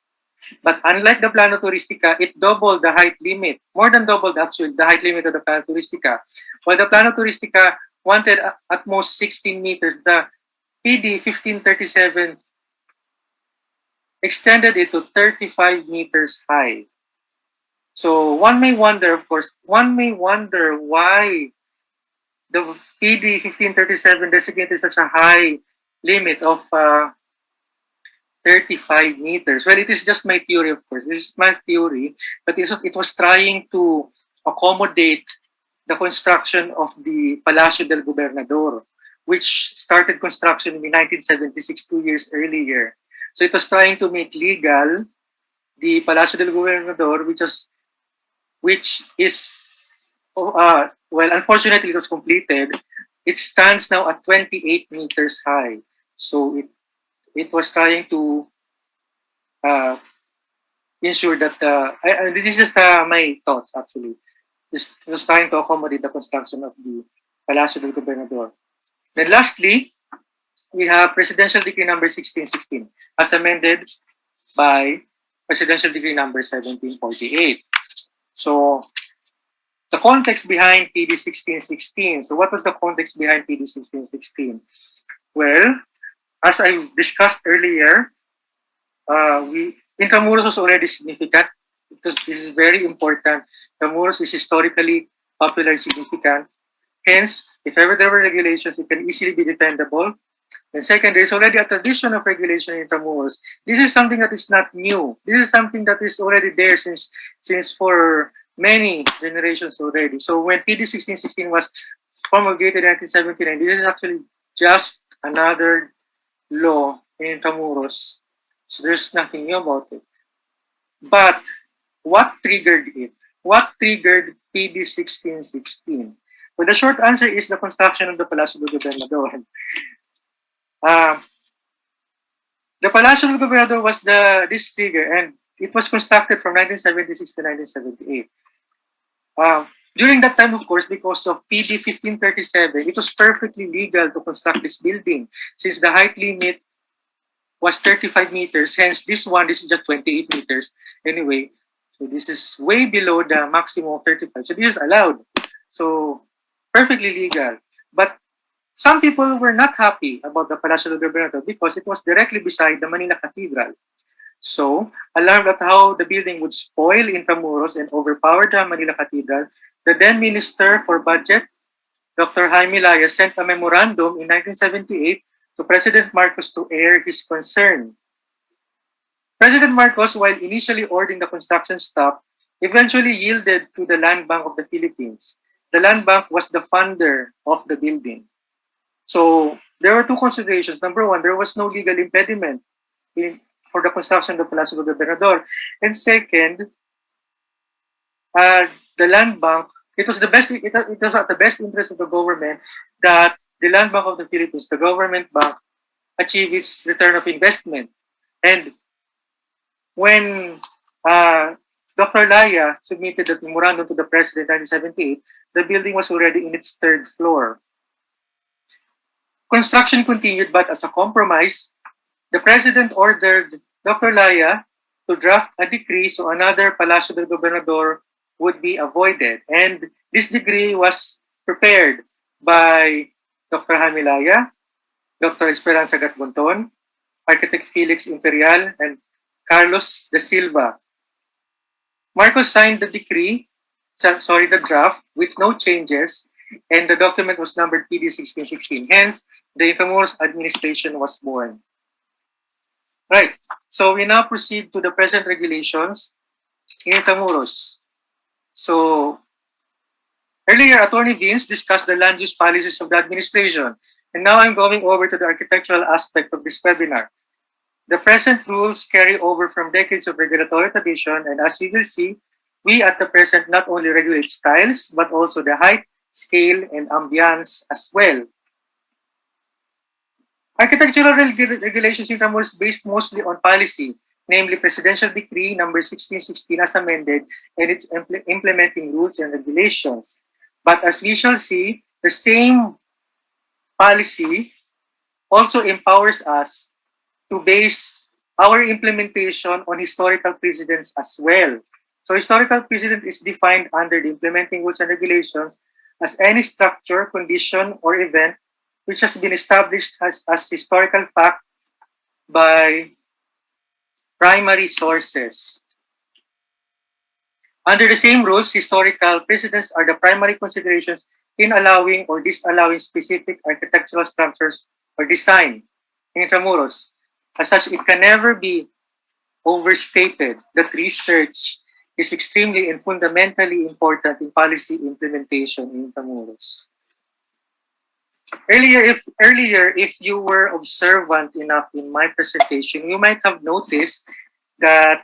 But unlike the Plano Turistica, it doubled the height limit, more than doubled actually the height limit of the Plano Turistica. While the Plano Turistica wanted at most 16 meters, the PD 1537 extended it to 35 meters high. So one may wonder, of course, why the PD 1537 designated such a high limit of 35 meters. Well, it is just my theory, of course. This is my theory, but it was trying to accommodate the construction of the Palacio del Gobernador, which started construction in 1976, 2 years earlier. So it was trying to make legal the Palacio del Gobernador, which is well, unfortunately, it was completed. It stands now at 28 meters high. So it was trying to ensure that this is just my thoughts actually. It was trying to accommodate the construction of the Palacio del Gobernador. Then lastly, we have Presidential Decree number 1616 as amended by Presidential Decree number 1748. So the context behind PD 1616. So what was the context behind PD 1616? Well, as I discussed earlier, Intramuros was already significant because this is very important. Intramuros is historically popular and significant. Hence, if ever there were regulations, it can easily be defendable. And second, there is already a tradition of regulation in Intramuros. This is something that is not new. This is something that is already there since for many generations already. So when PD 1616 was promulgated in 1979, this is actually just another law in Intramuros. So there's nothing new about it. But what triggered it? What triggered PD 1616? Well, the short answer is the construction of the Palacio del Gobernador. The Palacio del Gobernador was this trigger, and it was constructed from 1976 to 1978. During that time, of course, because of PD 1537, it was perfectly legal to construct this building since the height limit was 35 meters. Hence, this is just 28 meters. Anyway, so this is way below the maximum of 35. So this is allowed. So perfectly legal. But some people were not happy about the Palacio del Gobernador because it was directly beside the Manila Cathedral. So, alarmed at how the building would spoil Intramuros and overpower the Manila Cathedral, the then Minister for Budget, Dr. Jaime Laya, sent a memorandum in 1978 to President Marcos to air his concern. President Marcos, while initially ordering the construction stop, eventually yielded to the Land Bank of the Philippines. The Land Bank was the funder of the building. So there were two considerations. Number one, there was no legal impediment for the construction of the Palacio del Gobernador. And second, the Land Bank, it was at the best interest of the government that the Land Bank of the Philippines, the government bank, achieve its return of investment. And when Dr. Laya submitted the memorandum to the President in 1978, the building was already in its third floor. Construction continued, but as a compromise, the President ordered Dr. Laya to draft a decree so another Palacio del Gobernador would be avoided. And this decree was prepared by Dr. Jaime Laya, Dr. Esperanza Gatbonton, Architect Felix Imperial, and Carlos de Silva. Marcos signed the the draft with no changes, and the document was numbered PD 1616. Hence, the Intramuros Administration was born. Right. So we now proceed to the present regulations in Intramuros. So earlier, Attorney Vhince discussed the land use policies of the administration, and now I'm going over to the architectural aspect of this webinar. The present rules carry over from decades of regulatory tradition, and as we will see, we at the present not only regulate styles, but also the height, scale, and ambiance as well. Architectural regulations in Intramuros based mostly on policy, namely Presidential Decree number 1616 as amended and its implementing rules and regulations. But as we shall see, the same policy also empowers us to base our implementation on historical precedents as well. So historical precedent is defined under the implementing rules and regulations as any structure, condition, or event which has been established as historical fact by primary sources. Under the same rules, historical precedents are the primary considerations in allowing or disallowing specific architectural structures or design in Intramuros. As such, it can never be overstated that research is extremely and fundamentally important in policy implementation in Intramuros. Earlier, if you were observant enough in my presentation, you might have noticed that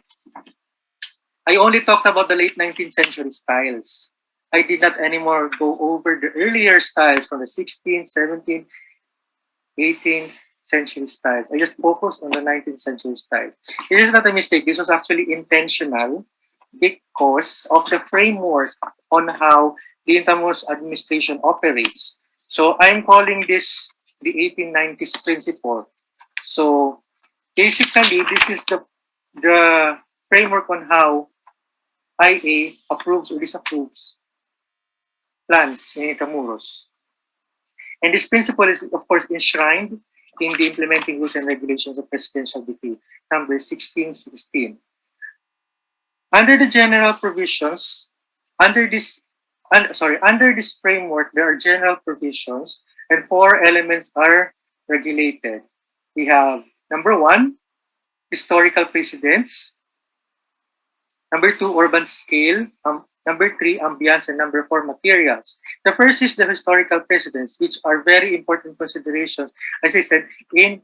I only talked about the late 19th century styles. I did not anymore go over the earlier styles from the 16th, 17th, 18th century styles. I just focused on the 19th century styles. This is not a mistake. This was actually intentional because of the framework on how the Intramuros administration operates. So I'm calling this the 1890s principle. So basically, this is the framework on how IA approves or disapproves plans in Intramuros. And this principle is, of course, enshrined in the implementing rules and regulations of Presidential Decree number 1616. Under the general provisions, under this framework, there are general provisions and 4 elements are regulated. We have number 1, historical precedents. Number 2, urban scale. Number 3, ambiance, and number 4, materials. The first is the historical precedents, which are very important considerations, as I said, in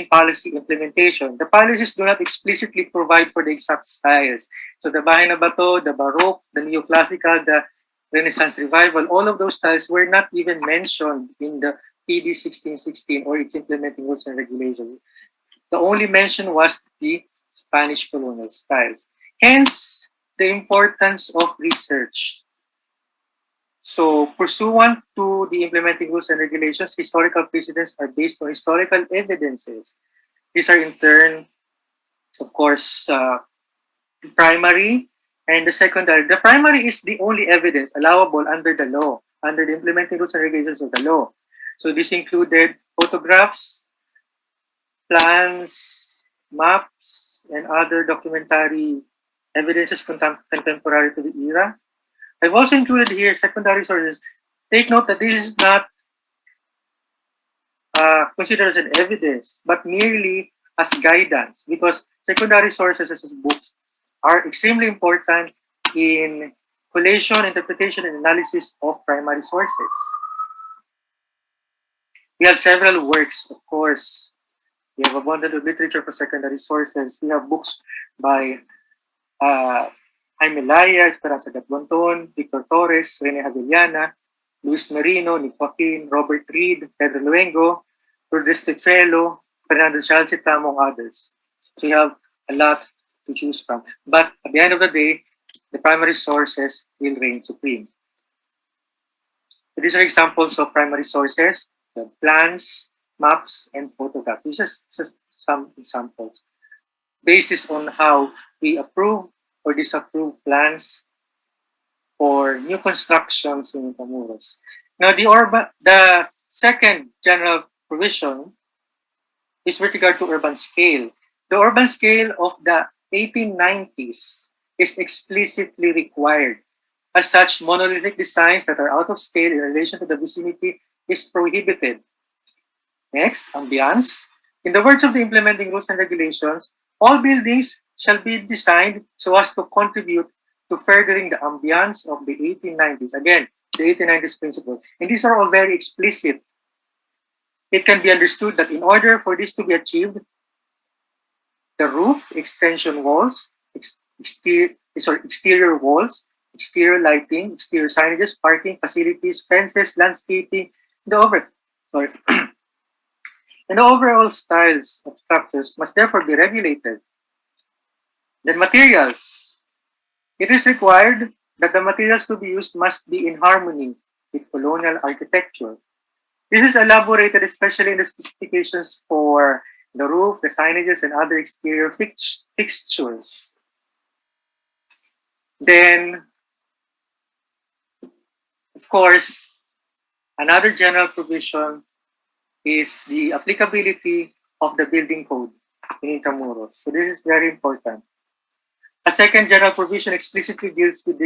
policy implementation. The policies do not explicitly provide for the exact styles. So the Bahay na Bato, the Baroque, the Neoclassical, the Renaissance Revival, all of those styles were not even mentioned in the PD 1616 or its implementing rules and regulations. The only mention was the Spanish colonial styles. Hence, the importance of research. So, pursuant to the implementing rules and regulations, historical precedents are based on historical evidences. These are in turn, of course, primary and the secondary. The primary is the only evidence allowable under the law, under the implementing rules and regulations of the law. So this included photographs, plans, maps, and other documentary evidences contemporary to the era. I've also included here secondary sources. Take note that this is not considered as an evidence, but merely as guidance, because secondary sources such as books are extremely important in collation, interpretation, and analysis of primary sources. We have several works, of course. We have abundant of literature for secondary sources. We have books by Jaime Laya, Esperanza Gatbonton, Victor Torres, Rene Havillana, Luis Merino, Nick Joaquin, Robert Reed, Pedro Luengo, Lourdes Fellow, Fernando Chalcita, among others. So you have a lot to choose from. But at the end of the day, the primary sources will reign supreme. So these are examples of primary sources, the plans, maps, and photographs. These are just some examples. Basis on how we approve or disapprove plans for new constructions in Intramuros. Now, the second general provision is with regard to urban scale. The urban scale of the 1890s is explicitly required. As such, monolithic designs that are out of scale in relation to the vicinity is prohibited. Next, ambiance. In the words of the implementing rules and regulations, all buildings shall be designed so as to contribute to furthering the ambiance of the 1890s. Again, the 1890s principle. And these are all very explicit. It can be understood that in order for this to be achieved, the roof, extension walls, exterior walls, exterior lighting, exterior signages, parking facilities, fences, landscaping, and the overall styles of structures must therefore be regulated. Then materials. It is required that the materials to be used must be in harmony with colonial architecture. This is elaborated especially in the specifications for the roof, the signages, and other exterior fixtures. Then, of course, another general provision is the applicability of the building code in Intramuros. So this is very important. A second general provision explicitly deals with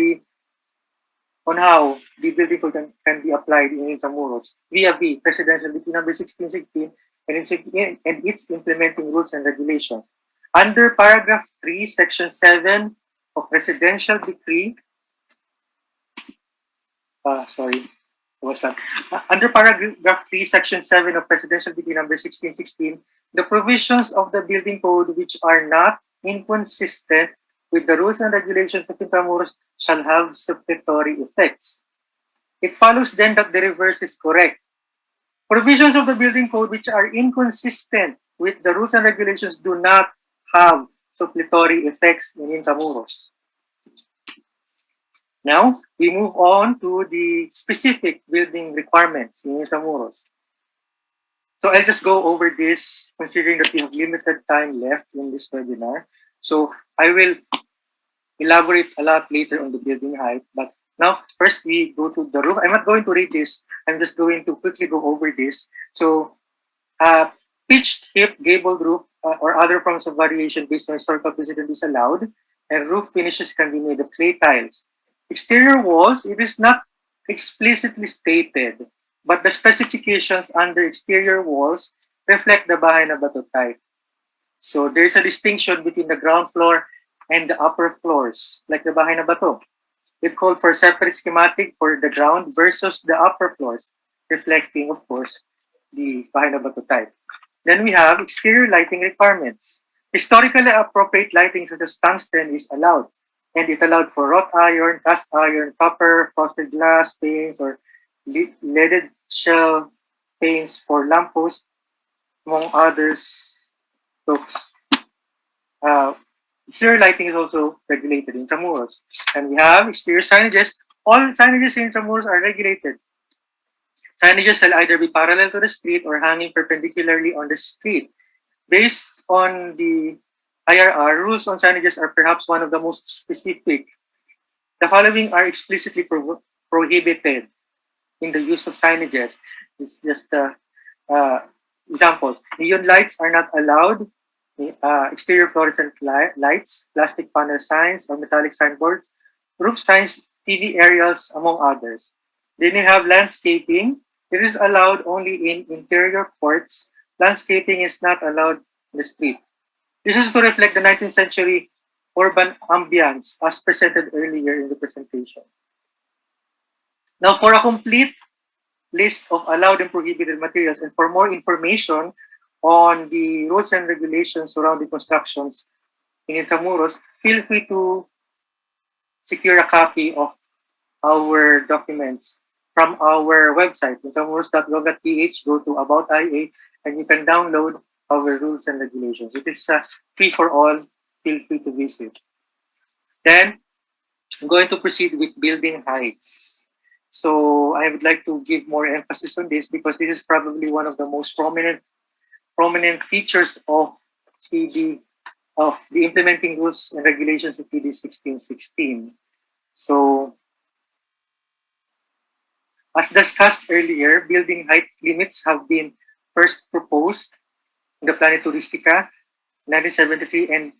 on how the building code can be applied in Intramuros via the Presidential Decree number 1616 and its implementing rules and regulations. Under paragraph 3, section 7 of Presidential Decree, under paragraph 3, section 7 of Presidential Decree number 1616, the provisions of the building code which are not inconsistent with the rules and regulations of Intramuros shall have supplementary effects. It follows then that the reverse is correct. Provisions of the building code which are inconsistent with the rules and regulations do not have supplementary effects in Intramuros. Now, we move on to the specific building requirements in Intramuros. So I'll just go over this, considering that we have limited time left in this webinar. So I will elaborate a lot later on the building height, but now first we go to the roof. I'm not going to read this. I'm just going to quickly go over this. So pitched, hip, gabled roof or other forms of variation based on historical precedent is allowed, and roof finishes can be made of clay tiles. Exterior walls, it is not explicitly stated, but the specifications under exterior walls reflect the bahay na bato type. So there's a distinction between the ground floor and the upper floors, like the bahay na bato. It called for separate schematic for the ground versus the upper floors, reflecting, of course, the bahay na bato type. Then we have exterior lighting requirements. Historically appropriate lighting such as tungsten is allowed, and it allowed for wrought iron, cast iron, copper, frosted glass panes, or leaded shell panes for lampposts, among others. So, exterior lighting is also regulated in Intramuros. And we have exterior signages. All signages in Intramuros are regulated. Signages shall either be parallel to the street or hanging perpendicularly on the street. Based on the IRR, rules on signages are perhaps one of the most specific. The following are explicitly prohibited in the use of signages. It's just examples. Neon lights are not allowed. Exterior fluorescent lights, plastic panel signs or metallic signboards, roof signs, TV aerials, among others. Then you have landscaping. It is allowed only in interior courts. Landscaping is not allowed in the street. This is to reflect the 19th century urban ambiance as presented earlier in the presentation. Now, for a complete list of allowed and prohibited materials and for more information on the rules and regulations surrounding constructions in Intramuros, feel free to secure a copy of our documents from our website, intramuros.gov.ph. Go to About IA and you can download our rules and regulations. It is free for all. Feel free to visit. Then, I'm going to proceed with building heights. So I would like to give more emphasis on this because this is probably one of the most prominent features of PD, of the implementing rules and regulations of PD 1616. So, as discussed earlier, building height limits have been first proposed in the Plano Turistica 1973 and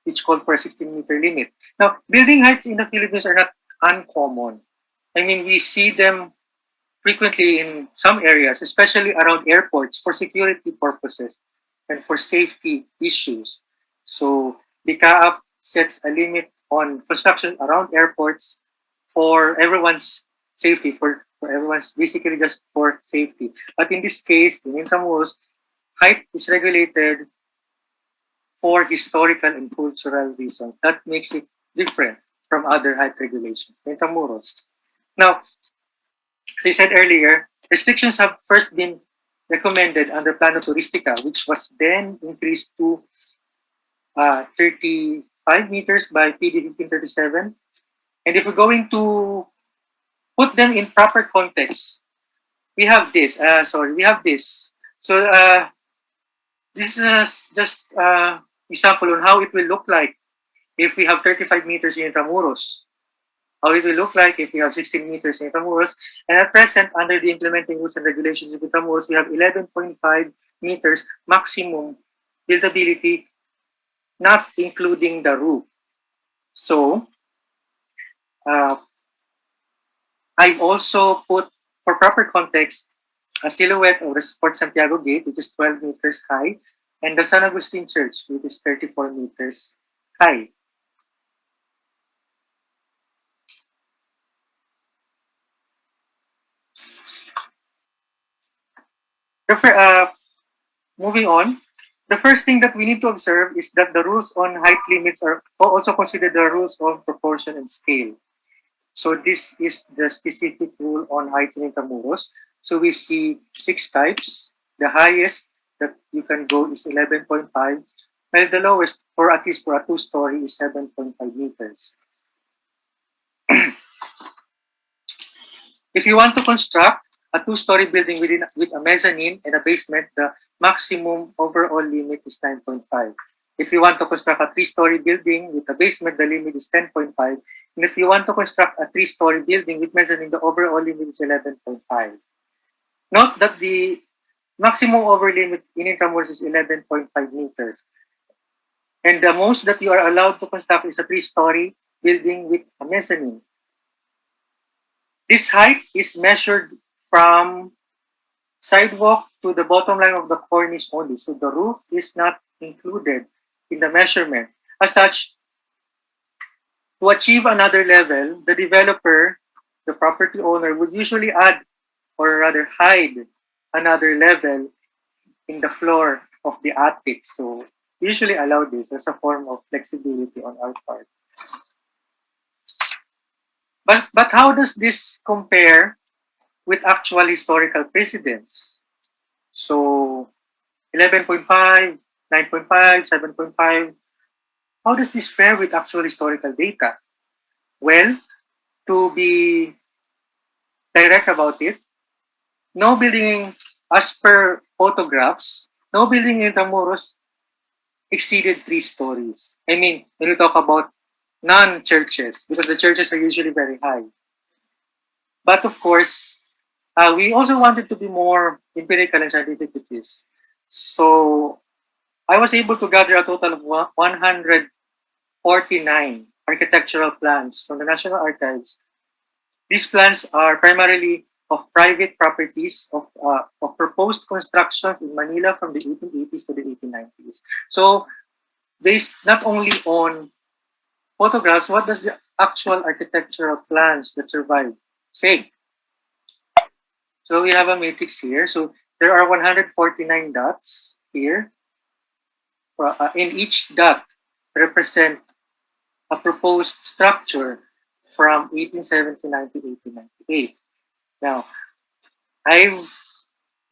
which called for a 16-meter limit. Now, building heights in the Philippines are not uncommon. I mean, we see them frequently in some areas, especially around airports for security purposes and for safety issues. So, the CAAP sets a limit on construction around airports for everyone's safety, for everyone's, basically just for safety. But in this case, in Intramuros, height is regulated for historical and cultural reasons. That makes it different from other height regulations in Intramuros. Now, as I said earlier, restrictions have first been recommended under Plano Turistica, which was then increased to 35 meters by PD 1537. And if we're going to put them in proper context, we have this. We have this. So this is just example on how it will look like if we have 35 meters in Intramuros. How it will look like if we have 16 meters in Intramuros. And at present, under the implementing rules and regulations of Intramuros, we have 11.5 meters maximum buildability, not including the roof. So, I've also put, for proper context, a silhouette of the Fort Santiago Gate, which is 12 meters high, and the San Agustin Church, which is 34 meters high. Moving on, the first thing that we need to observe is that the rules on height limits are also considered the rules of proportion and scale. So this is the specific rule on height in Intramuros. So we see 6 types. The highest that you can go is 11.5, while the lowest, or at least for a 2-story, is 7.5 meters. If you want to construct a 2-story building with a mezzanine and a basement, the maximum overall limit is 9.5. If you want to construct a 3-story building with a basement, the limit is 10.5. And if you want to construct a 3-story building with mezzanine, the overall limit is 11.5. Note that the maximum over limit in Intramuros is 11.5 meters. And the most that you are allowed to construct is a 3-story building with a mezzanine. This height is measured from sidewalk to the bottom line of the cornice only. So the roof is not included in the measurement. As such, to achieve another level, the developer, the property owner, would usually add or rather hide another level in the floor of the attic. So we usually allow this as a form of flexibility on our part. But how does this compare with actual historical precedents? So 11.5, 9.5, 7.5. How does this fare with actual historical data? Well, to be direct about it, no building, as per photographs, no building in Intramuros exceeded 3 stories. I mean, when we talk about non-churches, because the churches are usually very high. But of course, we also wanted to be more empirical and scientific with this. So I was able to gather a total of 149 architectural plans from the National Archives. These plans are primarily of private properties of proposed constructions in Manila from the 1880s to the 1890s. So based not only on photographs, what does the actual architectural plans that survive say? So we have a matrix here. So there are 149 dots here. In each dot represent a proposed structure from 1879 to 1898. Now, I've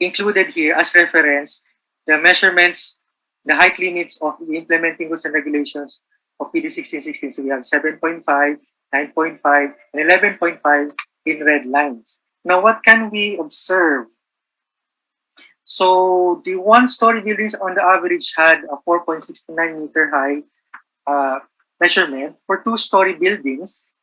included here as reference the measurements, the height limits of the implementing rules and regulations of PD 1616. So we have 7.5, 9.5, and 11.5 in red lines. Now, what can we observe? So the one-story buildings on the average had a 4.69 meter high measurement. For two-story buildings,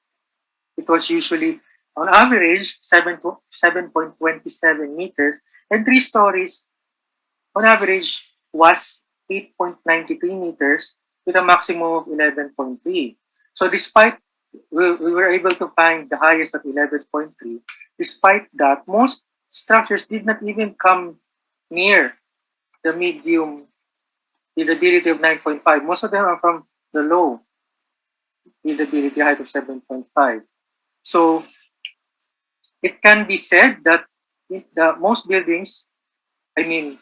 it was usually on average 7.27 meters, and 3 stories on average was 8.93 meters with a maximum of 11.3. So despite we were able to find the highest at 11.3, despite that, most structures did not even come near the medium buildability of 9.5. Most of them are from the low buildability height of 7.5. So it can be said that the most buildings, I mean,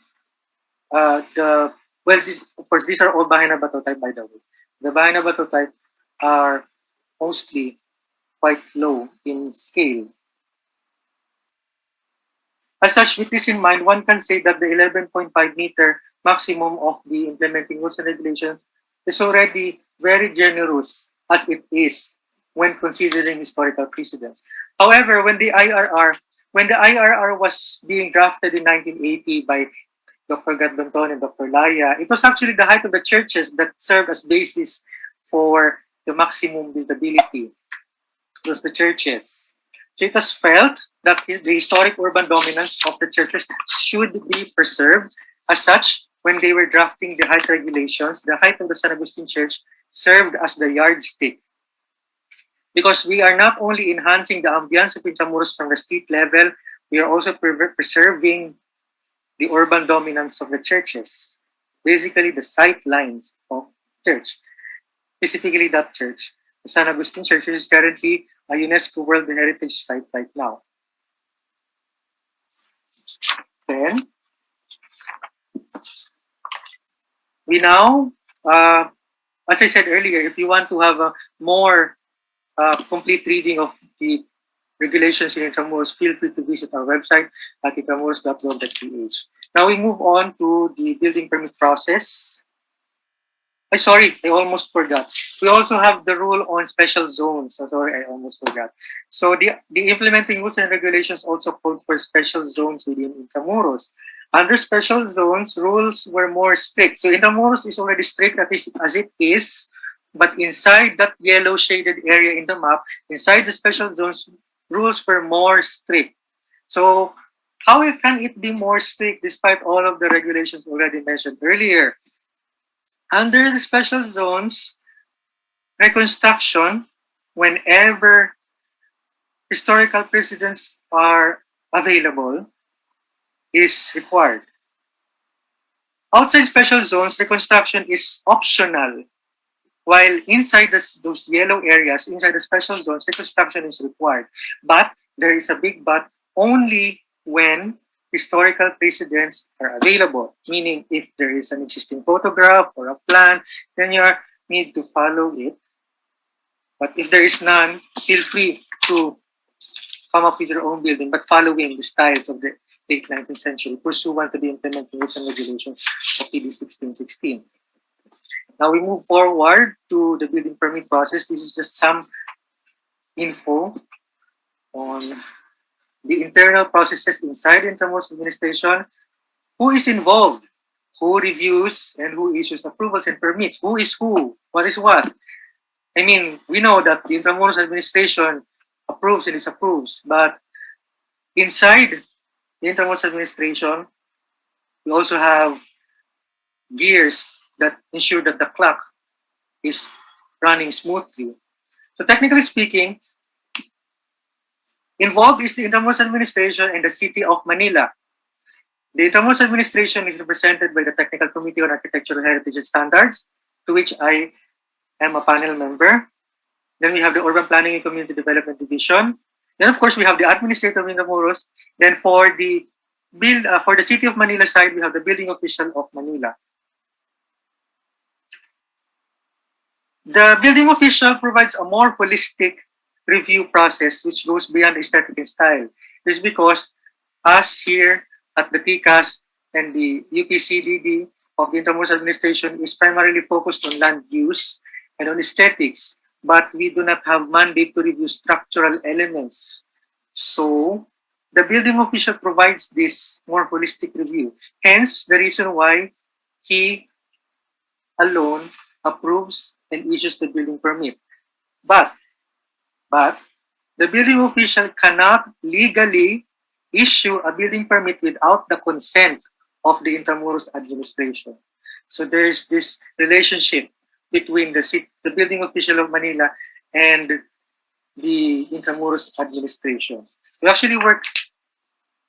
this, of course, these are all bahay na bato type, by the way. The bahay na bato type are mostly quite low in scale. As such, with this in mind, one can say that the 11.5 meter maximum of the implementing rules and regulations is already very generous as it is when considering historical precedents. However, when the IRR was being drafted in 1980 by Dr. Gadbanton and Dr. Laya, it was actually the height of the churches that served as basis for the maximum buildability. It was the churches. So it was felt that the historic urban dominance of the churches should be preserved. As such, when they were drafting the height regulations, the height of the San Agustin Church served as the yardstick. Because we are not only enhancing the ambiance of Intramuros from the street level, we are also preserving the urban dominance of the churches. Basically, the sight lines of church, specifically that church. The San Agustin Church is currently a UNESCO World Heritage Site right now. Then, we now, as I said earlier, if you want to have a more complete reading of the regulations in Intramuros, feel free to visit our website at intramuros.gov.ph. Now we move on to the building permit process. Sorry, I almost forgot. We also have the rule on special zones. Sorry, I almost forgot. So the implementing rules and regulations also called for special zones within Intramuros. Under special zones, rules were more strict. So Intramuros is already strict as it is, but inside that yellow shaded area in the map, inside the special zones, rules were more strict. So how can it be more strict despite all of the regulations already mentioned earlier? Under the special zones, reconstruction, whenever historical precedents are available, is required. Outside special zones, reconstruction is optional, while inside those yellow areas, inside the special zones, reconstruction is required. But there is a big but, only when historical precedents are available, meaning if there is an existing photograph or a plan, then you need to follow it. But if there is none, feel free to come up with your own building, but following the styles of the late 19th century, pursuant to the implementing rules and regulations of PD 1616. Now we move forward to the building permit process. This is just some info on the internal processes inside Intramuros Administration. Who is involved? Who reviews and who issues approvals and permits? Who is who? What is what? I mean, we know that the Intramuros Administration approves and disapproves, but inside the Intramuros Administration, we also have gears that ensure that the clock is running smoothly. So technically speaking, involved is the Intramuros Administration and the City of Manila. The Intramuros Administration is represented by the Technical Committee on Architectural Heritage and Standards, to which I am a panel member. Then we have the Urban Planning and Community Development Division. Then of course we have the Administrator of Intramuros. Then for the City of Manila side, we have the Building Official of Manila. The building official provides a more holistic review process which goes beyond aesthetic and style. This is because us here at the TCAS and the UPCDD of the Intramuros Administration is primarily focused on land use and on aesthetics, but we do not have mandate to review structural elements. So the building official provides this more holistic review. Hence the reason why he alone approves and issues the building permit. But the building official cannot legally issue a building permit without the consent of the Intramuros Administration. So there is this relationship between the building official of Manila and the Intramuros Administration. We actually work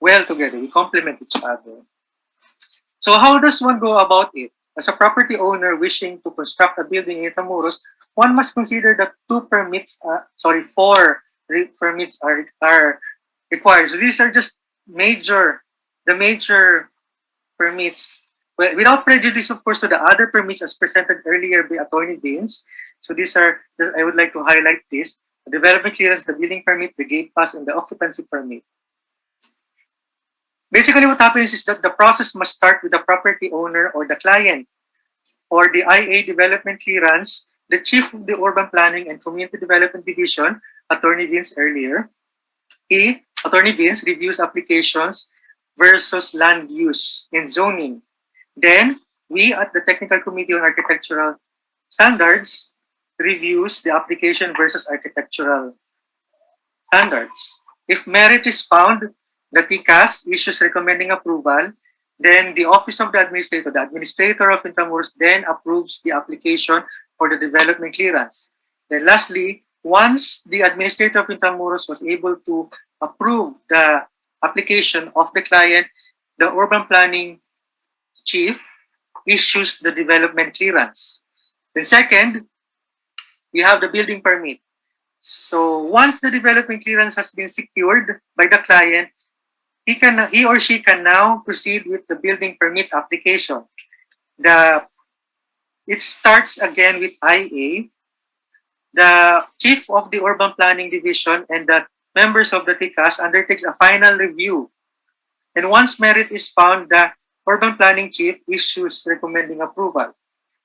well together. We complement each other. So how does one go about it? As a property owner wishing to construct a building in Intramuros, one must consider that four permits are required. So these are just the major permits. Well, without prejudice, of course, to the other permits as presented earlier by Attorney Vhince. So these are, I would like to highlight this: the development clearance, the building permit, the gate pass, and the occupancy permit. Basically, what happens is that the process must start with the property owner or the client. For the IA development clearance, the chief of the Urban Planning and Community Development Division, Attorney Vhince earlier, Attorney Vhince reviews applications versus land use and zoning. Then, we at the Technical Committee on Architectural Standards reviews the application versus architectural standards. If merit is found, the TCAS issues recommending approval. Then the Office of the Administrator of Intramuros, then approves the application for the development clearance. Then lastly, once the Administrator of Intramuros was able to approve the application of the client, the Urban Planning Chief issues the development clearance. Then second, we have the building permit. So once the development clearance has been secured by the client, he or she can now proceed with the building permit application. It starts again with IA. The chief of the Urban Planning Division and the members of the TCAS undertakes a final review. And once merit is found, the Urban Planning Chief issues recommending approval.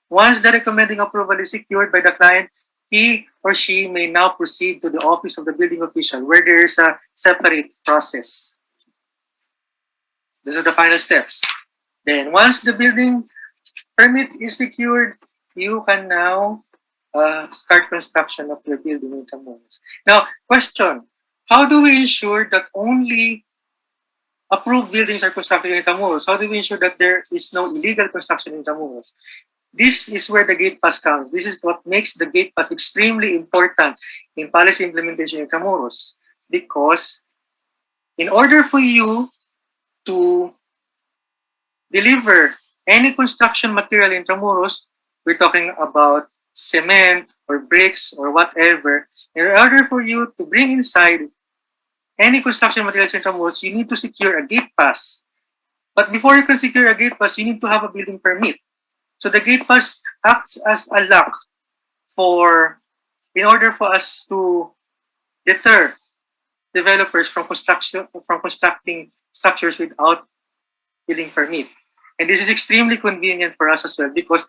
Once the recommending approval is secured by the client, he or she may now proceed to the Office of the Building Official, where there is a separate process. Those are the final steps. Then once the building permit is secured, you can now start construction of your building in Intramuros. Now, question: how do we ensure that only approved buildings are constructed in Intramuros? How do we ensure that there is no illegal construction in Intramuros? This is where the gate pass comes. This is what makes the gate pass extremely important in policy implementation in Intramuros, because in order for you to deliver any construction material in Intramuros, we're talking about cement or bricks or whatever. In order for you to bring inside any construction materials in Intramuros, you need to secure a gate pass. But before you can secure a gate pass, you need to have a building permit. So the gate pass acts as a lock in order for us to deter developers from constructing structures without building permit. And this is extremely convenient for us as well, because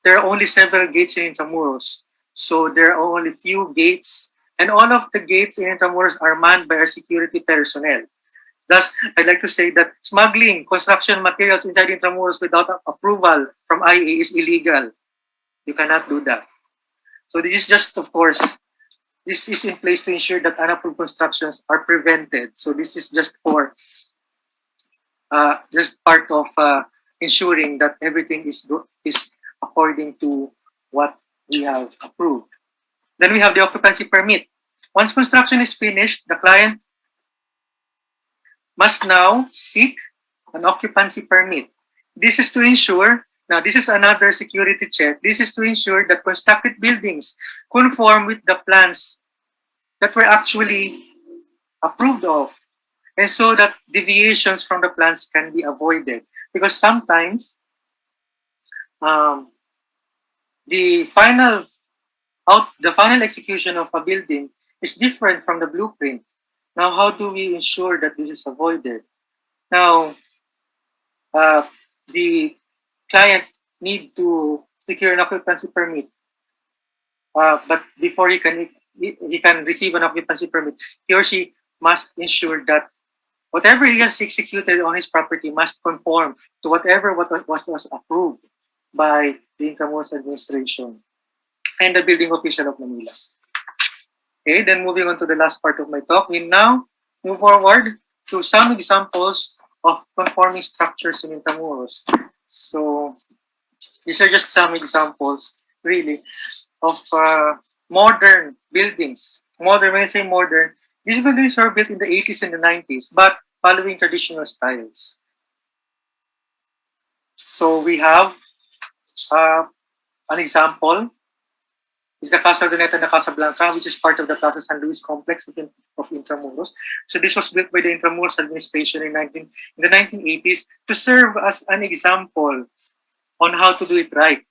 there are only several gates in Intramuros. So there are only few gates And all of the gates in Intramuros are manned by our security personnel. Thus, I'd like to say that smuggling construction materials inside Intramuros without approval from IA is illegal. You cannot do that. So this is just, of course, this is in place to ensure that unapproved constructions are prevented. So this is just for, just part of ensuring that everything is according to what we have approved. Then we have the occupancy permit. Once construction is finished, the client must now seek an occupancy permit. This is to ensure, now this is another security check, this is to ensure that constructed buildings conform with the plans that were actually approved of, and so that deviations from the plans can be avoided. Because sometimes the final execution of a building is different from the blueprint. Now, how do we ensure that this is avoided? Now, the client need to secure an occupancy permit, but before he can receive an occupancy permit, he or she must ensure that whatever he has executed on his property must conform to whatever what was approved by the Intramuros Administration and the building official of Manila. Okay, then moving on to the last part of my talk, we now move forward to some examples of conforming structures in Intramuros. So these are just some examples, really, of modern buildings. Modern, when I say modern, these buildings were built in the 80s and the 90s, but following traditional styles. So we have an example is the Casa Ordoneta and the Casa Blanca, which is part of the Plaza San Luis complex of Intramuros. So this was built by the Intramuros Administration in the 1980s to serve as an example on how to do it right.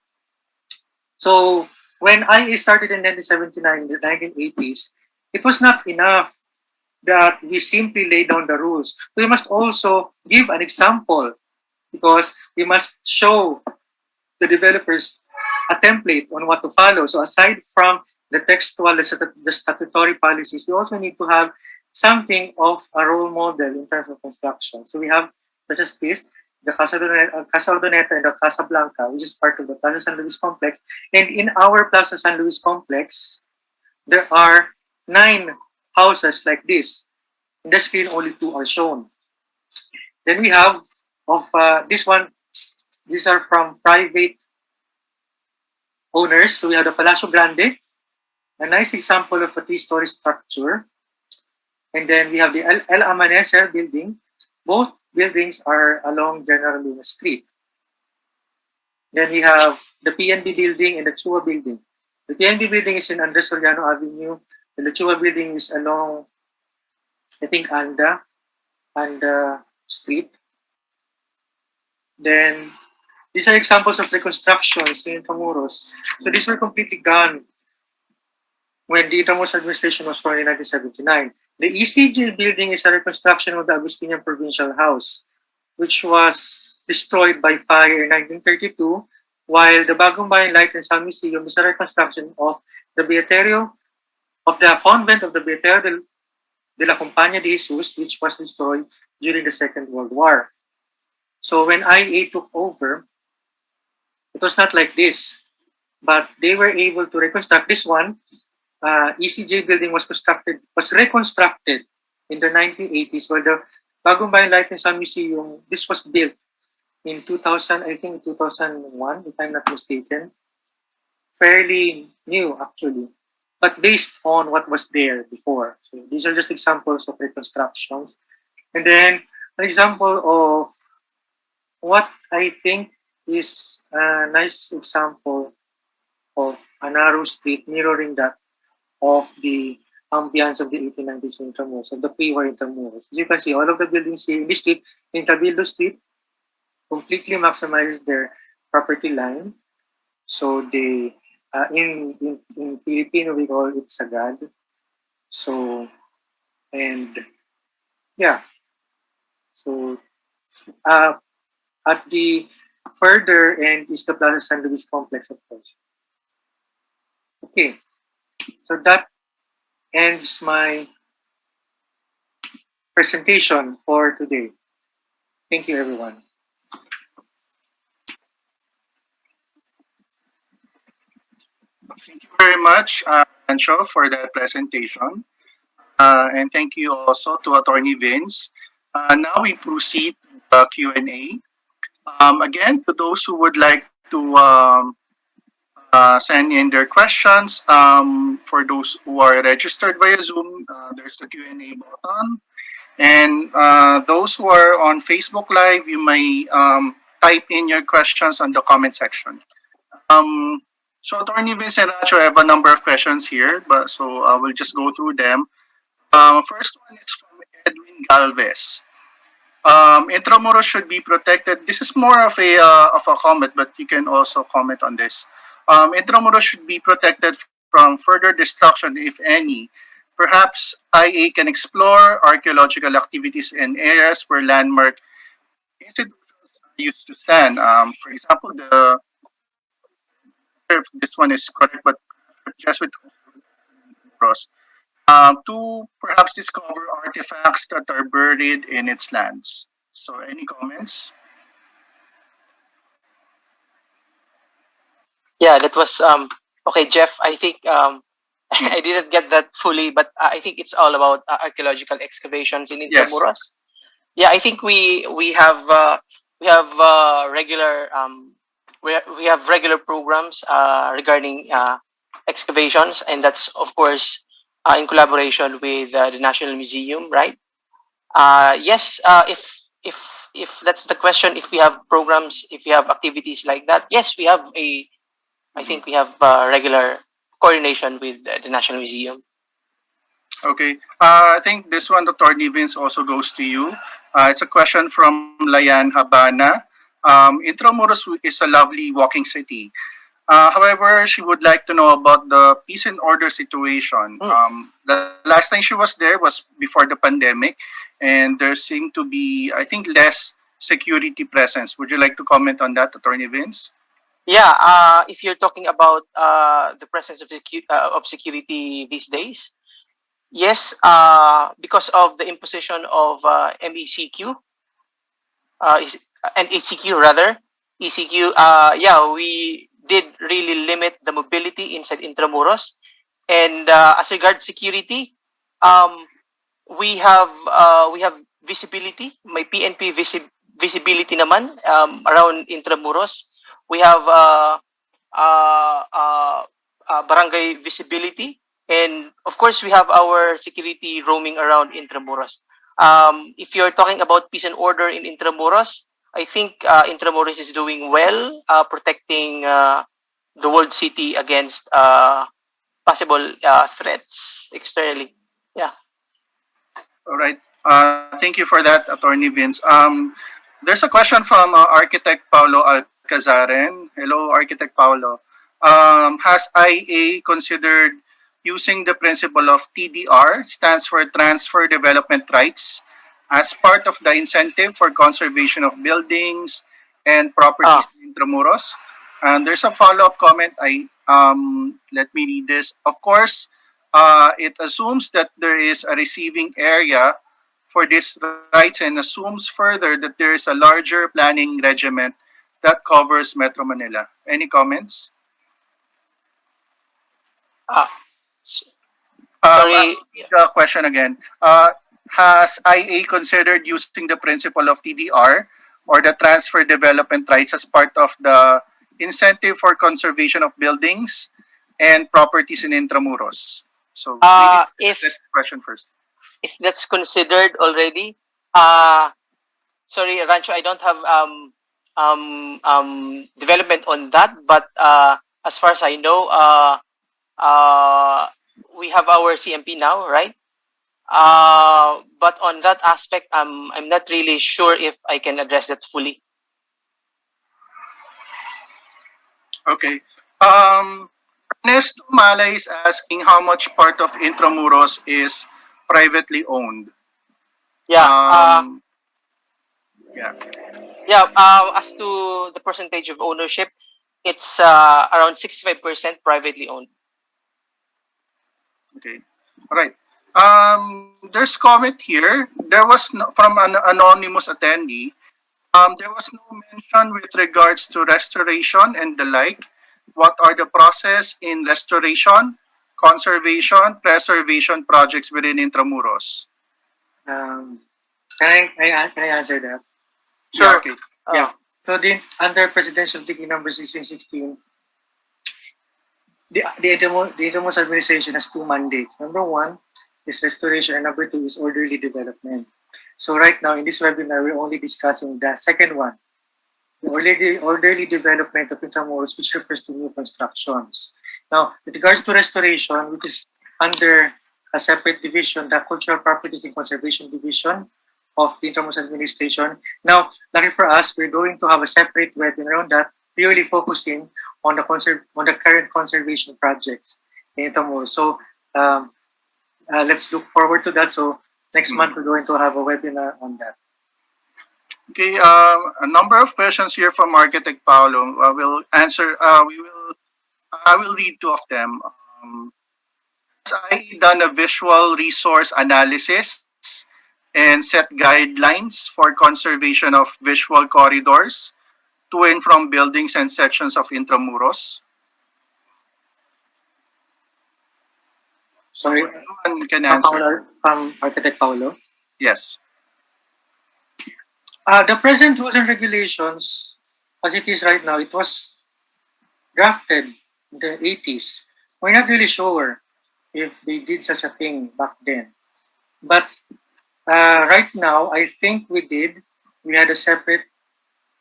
So when IA started in 1979, in the 1980s, it was not enough that we simply lay down the rules. We must also give an example, because we must show the developers a template on what to follow. So aside from the textual, the statutory policies, we also need to have something of a role model in terms of construction. So we have such as this, the Casa Ordoneta and the Casa Blanca, which is part of the Plaza San Luis complex. And in our Plaza San Luis complex, there are 9 houses like this. In the screen, only 2 are shown. Then we have of this one, these are from private owners. So we have the Palacio Grande, a nice example of a 3-story structure. And then we have the El Amanecer building. Both buildings are along General Luna Street. Then we have the PNB building and the Chua building. The PNB building is in Andres Soriano Avenue, and the Chua building is along, I think, Anda Street. Then these are examples of reconstructions in Intramuros. So these were completely gone when the Intramuros Administration was formed in 1979. The Ecg Building is a reconstruction of the Agustinian Provincial House, which was destroyed by fire in 1932, while the Bagong Bayan Light and Sound Museum is a reconstruction of the Beaterio, of the convent of the Beaterio de la Compañía de Jesus, which was destroyed during the Second World War. So when IA took over, it was not like this, but they were able to reconstruct this one. Ecg Building was reconstructed in the 1980s, while the Bagong Bayan Light and Sound Museum, this was built in 2000, I think 2001, if I'm not mistaken. Fairly new, actually, but based on what was there before. So these are just examples of reconstructions. And then an example of what I think is a nice example of a narrow street mirroring that of the ambiance of the 1890s Intramuros, of the pre-war Intramuros. As you can see, all of the buildings here in this street, in Cabildo Street, completely maximize their property line. So they, in Filipino, we call it sagad. So, and yeah. So, at the further end is the Plaza San Luis complex, of course. Okay, so that ends my presentation for today. Thank you, everyone. Thank you very much, Rancho, for that presentation. And thank you also to Attorney Vince. Now we proceed to Q&A. Again, to those who would like to send in their questions, for those who are registered via Zoom, there's the Q&A button. And those who are on Facebook Live, you may type in your questions on the comment section. Um, so, Attorney Vince and Rancho, I have a number of questions here, but so I will just go through them. First one is from Edwin Galvez. Intramuros should be protected. This is more of a comment, but you can also comment on this. Intramuros should be protected from further destruction, if any. Perhaps IA can explore archaeological activities in areas where landmark institutions used to stand. For example, the if this one is correct, but Jesuit cross. To perhaps discover artifacts that are buried in its lands. So, any comments? Yeah, that was okay, Jeff. I think I didn't get that fully, but I think it's all about archaeological excavations in Yes. Intramuros. Yeah, I think we have regular we have regular programs regarding excavations, and that's of course in collaboration with the National Museum, right? Yes, if that's the question, if we have programs, if we have activities like that, yes, we have a. I Mhm. think we have regular coordination with the National Museum. Okay. I think this one, Dr. Nivins, also goes to you. It's a question from Layan Habana. Intramuros is a lovely walking city. However, she would like to know about the peace and order situation. Mm. The last time she was there was before the pandemic, and there seemed to be, I think, less security presence. Would you like to comment on that, Attorney Vince? Yeah, if you're talking about the presence of security these days, yes, because of the imposition of MECQ, is and ECQ rather, ECQ. Yeah, we did really limit the mobility inside Intramuros, and as regards security, um, we have visibility. May PNP visibility naman around Intramuros. We have barangay visibility, and of course we have our security roaming around Intramuros. If you're talking about peace and order in Intramuros, I think Intramuros is doing well, protecting the world city against possible threats externally. Yeah. All right. Thank you for that, Attorney Vince. There's a question from Architect Paulo Alcazaren. Hello, Architect Paulo. Has IA considered using the principle of TDR, stands for Transfer Development Rights, as part of the incentive for conservation of buildings and properties Ah, in Intramuros? And there's a follow-up comment. Let me read this. Of course, it assumes that there is a receiving area for these rights and assumes further that there is a larger planning regiment that covers Metro Manila. Any comments? ah, s- I'll sorry. read the question again. Has IA considered using the principle of TDR or the transfer development rights as part of the incentive for conservation of buildings and properties in Intramuros? So maybe If address this question first. that's considered already, uh, sorry, Rancho, I don't have development on that, but as far as I know, uh, we have our CMP now, right? But on that aspect, I'm not really sure if I can address that fully. Okay. Um, Ernesto Malay is asking how much part of Intramuros is privately owned. Yeah. Um, yeah. Yeah. As to the percentage of ownership, it's around 65% privately owned. Okay. Right. There's comment here. There was no, from an anonymous attendee. There was no mention with regards to restoration and the like. What are the process in restoration, conservation, preservation projects within Intramuros? Um, can I answer that? Yeah. Sure. Okay. Yeah. So under Presidential Decree number 1616, the Intramuros administration has two mandates. Number one is restoration, and number two is orderly development. So right now in this webinar, we're only discussing the second one, the orderly development of Intramuros, which refers to new constructions. Now, with regards to restoration, which is under a separate division, the Cultural Properties and Conservation Division of the Intramuros Administration. Now, lucky for us, we're going to have a separate webinar on that, purely focusing on the current conservation projects in Intramuros. So let's look forward to that. So next month we're going to have a webinar on that. Okay. A number of questions here from Architect Paolo. We'll answer. We will. I will read two of them. Has I done a visual resource analysis and set guidelines for conservation of visual corridors to and from buildings and sections of Intramuros? So Sorry, anyone can answer. from Architect Paulo. Yes. The present rules and regulations, as it is right now, it was drafted in the 80s. We're not really sure if they did such a thing back then. But right now, I think we did. We had a separate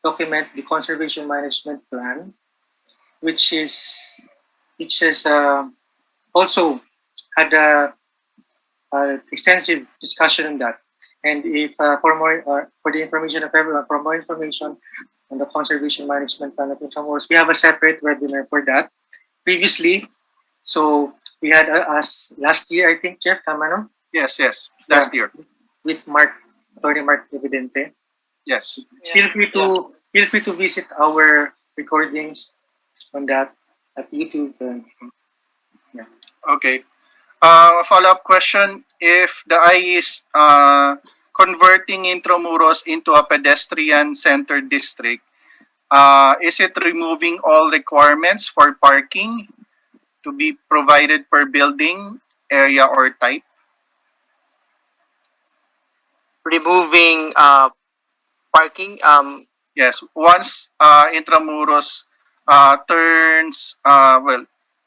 document, the Conservation Management Plan, which is also had a extensive discussion on that. And if for more for the information of everyone, for more information on the Conservation Management Plan of Intramuros, we have a separate webinar for that. Previously, so we had us last year, I think, Jeff, tama no? Yes. Yes. Last year. With Mark, Attorney Mark Evidente. Yes. Feel free to visit our recordings on that at YouTube. Okay. A follow-up question: if the IE is converting Intramuros into a pedestrian-centered district, is it removing all requirements for parking to be provided per building, area, or type? Removing parking. Yes. Once Intramuros turns,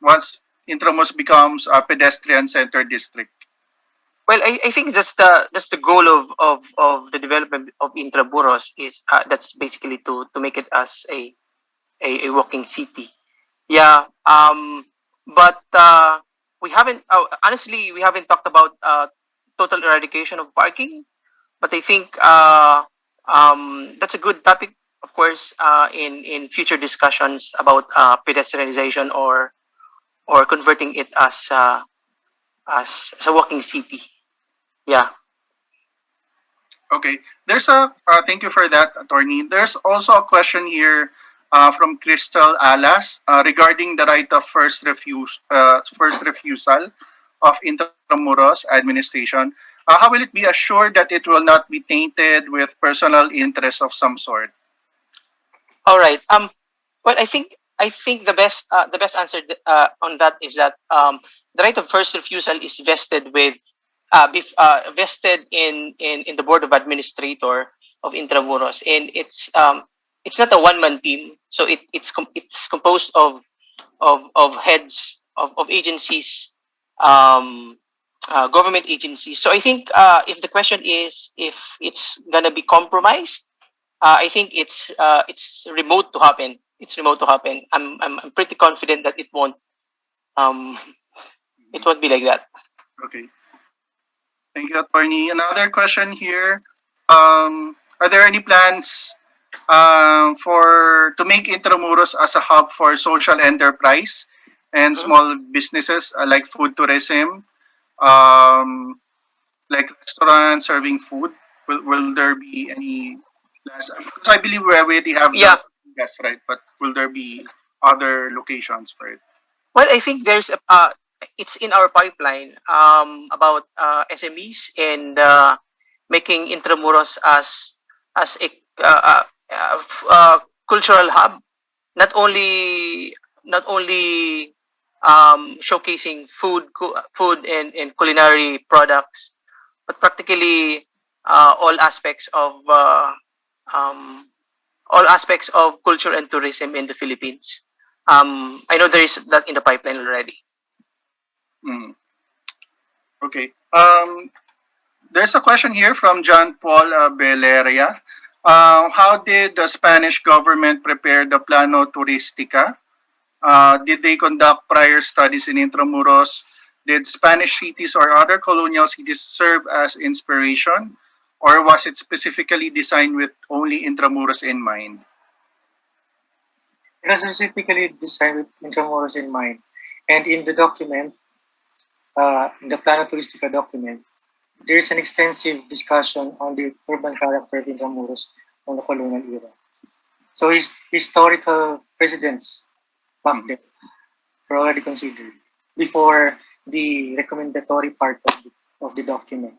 once Intramuros becomes a pedestrian-centered district. Well, I think that's the goal of the development of Intramuros is that's basically to make it as a walking city. Yeah. But we haven't honestly we haven't talked about total eradication of parking. But I think that's a good topic, of course, in future discussions about pedestrianization or converting it as a walking city. Yeah. Okay. There's thank you for that, attorney. There's also a question here from Crystal Alas regarding the right of first refusal of Intramuros Administration. How will it be assured that it will not be tainted with personal interest of some sort? All right. Well, I think the best answer on that is that the right of first refusal is vested with vested in the board of administrator of Intramuros, and it's not a one man team, so it's composed of heads of agencies, um, government agencies. So I think if the question is if it's gonna be compromised, I think it's remote to happen. It's remote to happen. I'm pretty confident that um it won't be like that. Okay. Thank you, attorney. Another question here. Are there any plans for to make Intramuros as a hub for social enterprise and Mhm. small businesses like food tourism, um, like restaurants serving food? Will there be any plans? Because I believe we already have Yeah. the yes, right? But will there be other locations for it? Well, I think there's it's in our pipeline about SMEs and making Intramuros as a cultural hub, not only showcasing food and culinary products, but practically all aspects of culture and tourism in the Philippines. I know there is that in the pipeline already. Mm. Okay. There's a question here from John Paul Beleria. How did the Spanish government prepare the Plano Turistica? Did they conduct prior studies in Intramuros? Did Spanish cities or other colonial cities serve as inspiration? Or was it specifically designed with only Intramuros in mind? It was specifically designed with Intramuros in mind. And in the document, in the Plano Turistica document, there is an extensive discussion on the urban character of Intramuros on the colonial era. So historical precedents back then were already considered before the recommendatory part of the document.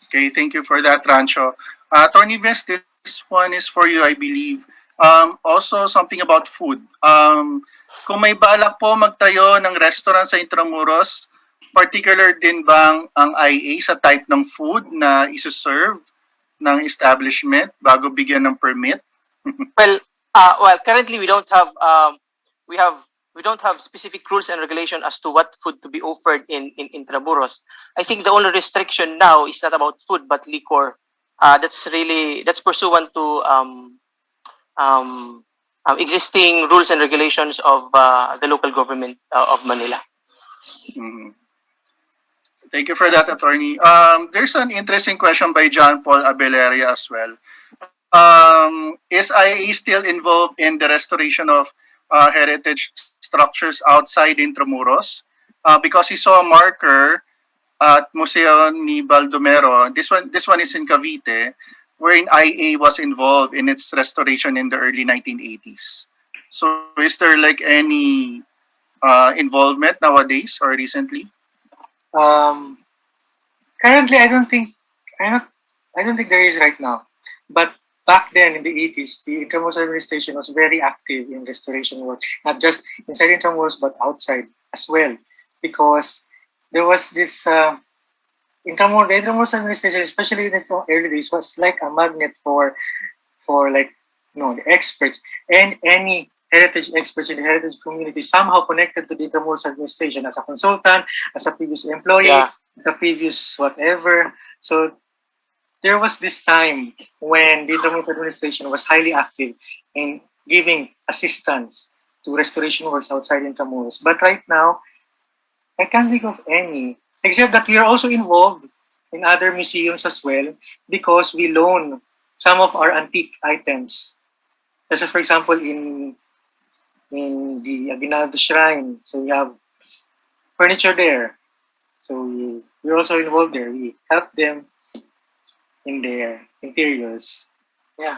Okay, thank you for that, Rancho. Attorney Vhince, this one is for you, I believe. Also, something about food. Kung may balak po magtayo ng restaurant sa Intramuros, particular din bang ang IA sa type ng food na isuserve ng establishment bago bigyan ng permit? Well, currently we don't have specific rules and regulation as to what food to be offered in Intramuros. I think the only restriction now is not about food but liquor. That's pursuant to existing rules and regulations of the local government of Manila. Mhm. Thank you for that, attorney. There's an interesting question by John Paul Abeleria as well. Is IA still involved in the restoration of heritage structures outside Intramuros? Because he saw a marker at Museo ni Baldomero. This one is in Cavite, wherein IA was involved in its restoration in the early 1980s. So, is there like any involvement nowadays or recently? Currently, I don't think there is right now. But back then in the 80s, the Intramuros Administration was very active in restoration work, not just inside Intramuros but outside as well, because there was this the Intramuros Administration, especially in its early days, was like a magnet for like the experts and any heritage experts in the heritage community somehow connected to the Intramuros Administration as a consultant, as a previous employee, Yeah. as a previous whatever. So there was this time when the Intramuros Administration was highly active in giving assistance to restoration works outside Intramuros. But right now, I can't think of any, except that we are also involved in other museums as well because we loan some of our antique items. Just for example, in the Aguinaldo Shrine, so we have furniture there. So we're also involved there. We help them in their interiors. Yeah.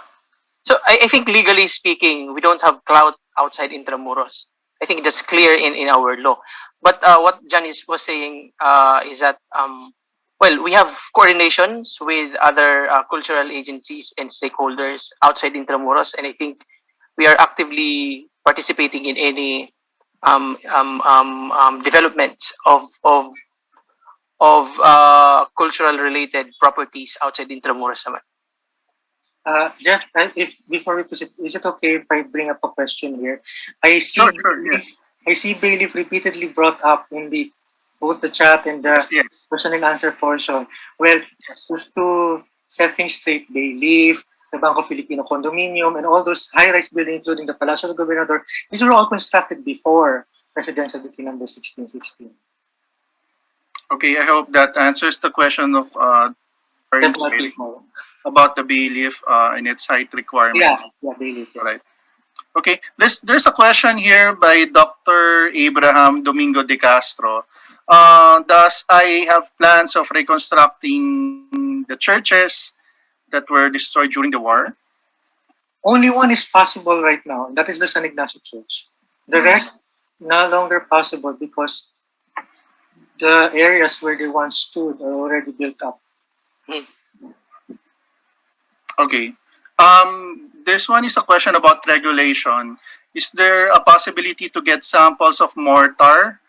So I think legally speaking, we don't have clout outside Intramuros. I think that's clear in our law. But what John was saying is that we have coordinations with other cultural agencies and stakeholders outside Intramuros, and I think we are actively participating in any developments of cultural related properties outside Intramuros naman. Jeff, if before we proceed, is it okay if I bring up a question here? I see Sure, yes. I see Bailiff repeatedly brought up in both the chat and the Yes. question and answer portion. Well, just to set things straight, Bailiff, the Banco Filipino condominium, and all those high-rise buildings, including the Palacio del Gobernador, these were all constructed before Presidential Decree number 1616. Okay, I hope that answers the question of Several people. about the bailiff and its height Yeah, requirements. Bailiff. Yes. Right. Okay, there's a question here by Dr. Abraham Domingo de Castro. Does I have plans of reconstructing the churches that were destroyed during the war? Only one is possible right now, and that is the San Ignacio Church. The rest, no longer possible because the areas where they once stood are already built up. Okay. This one is a question about regulation. Is there a possibility to get samples of mortar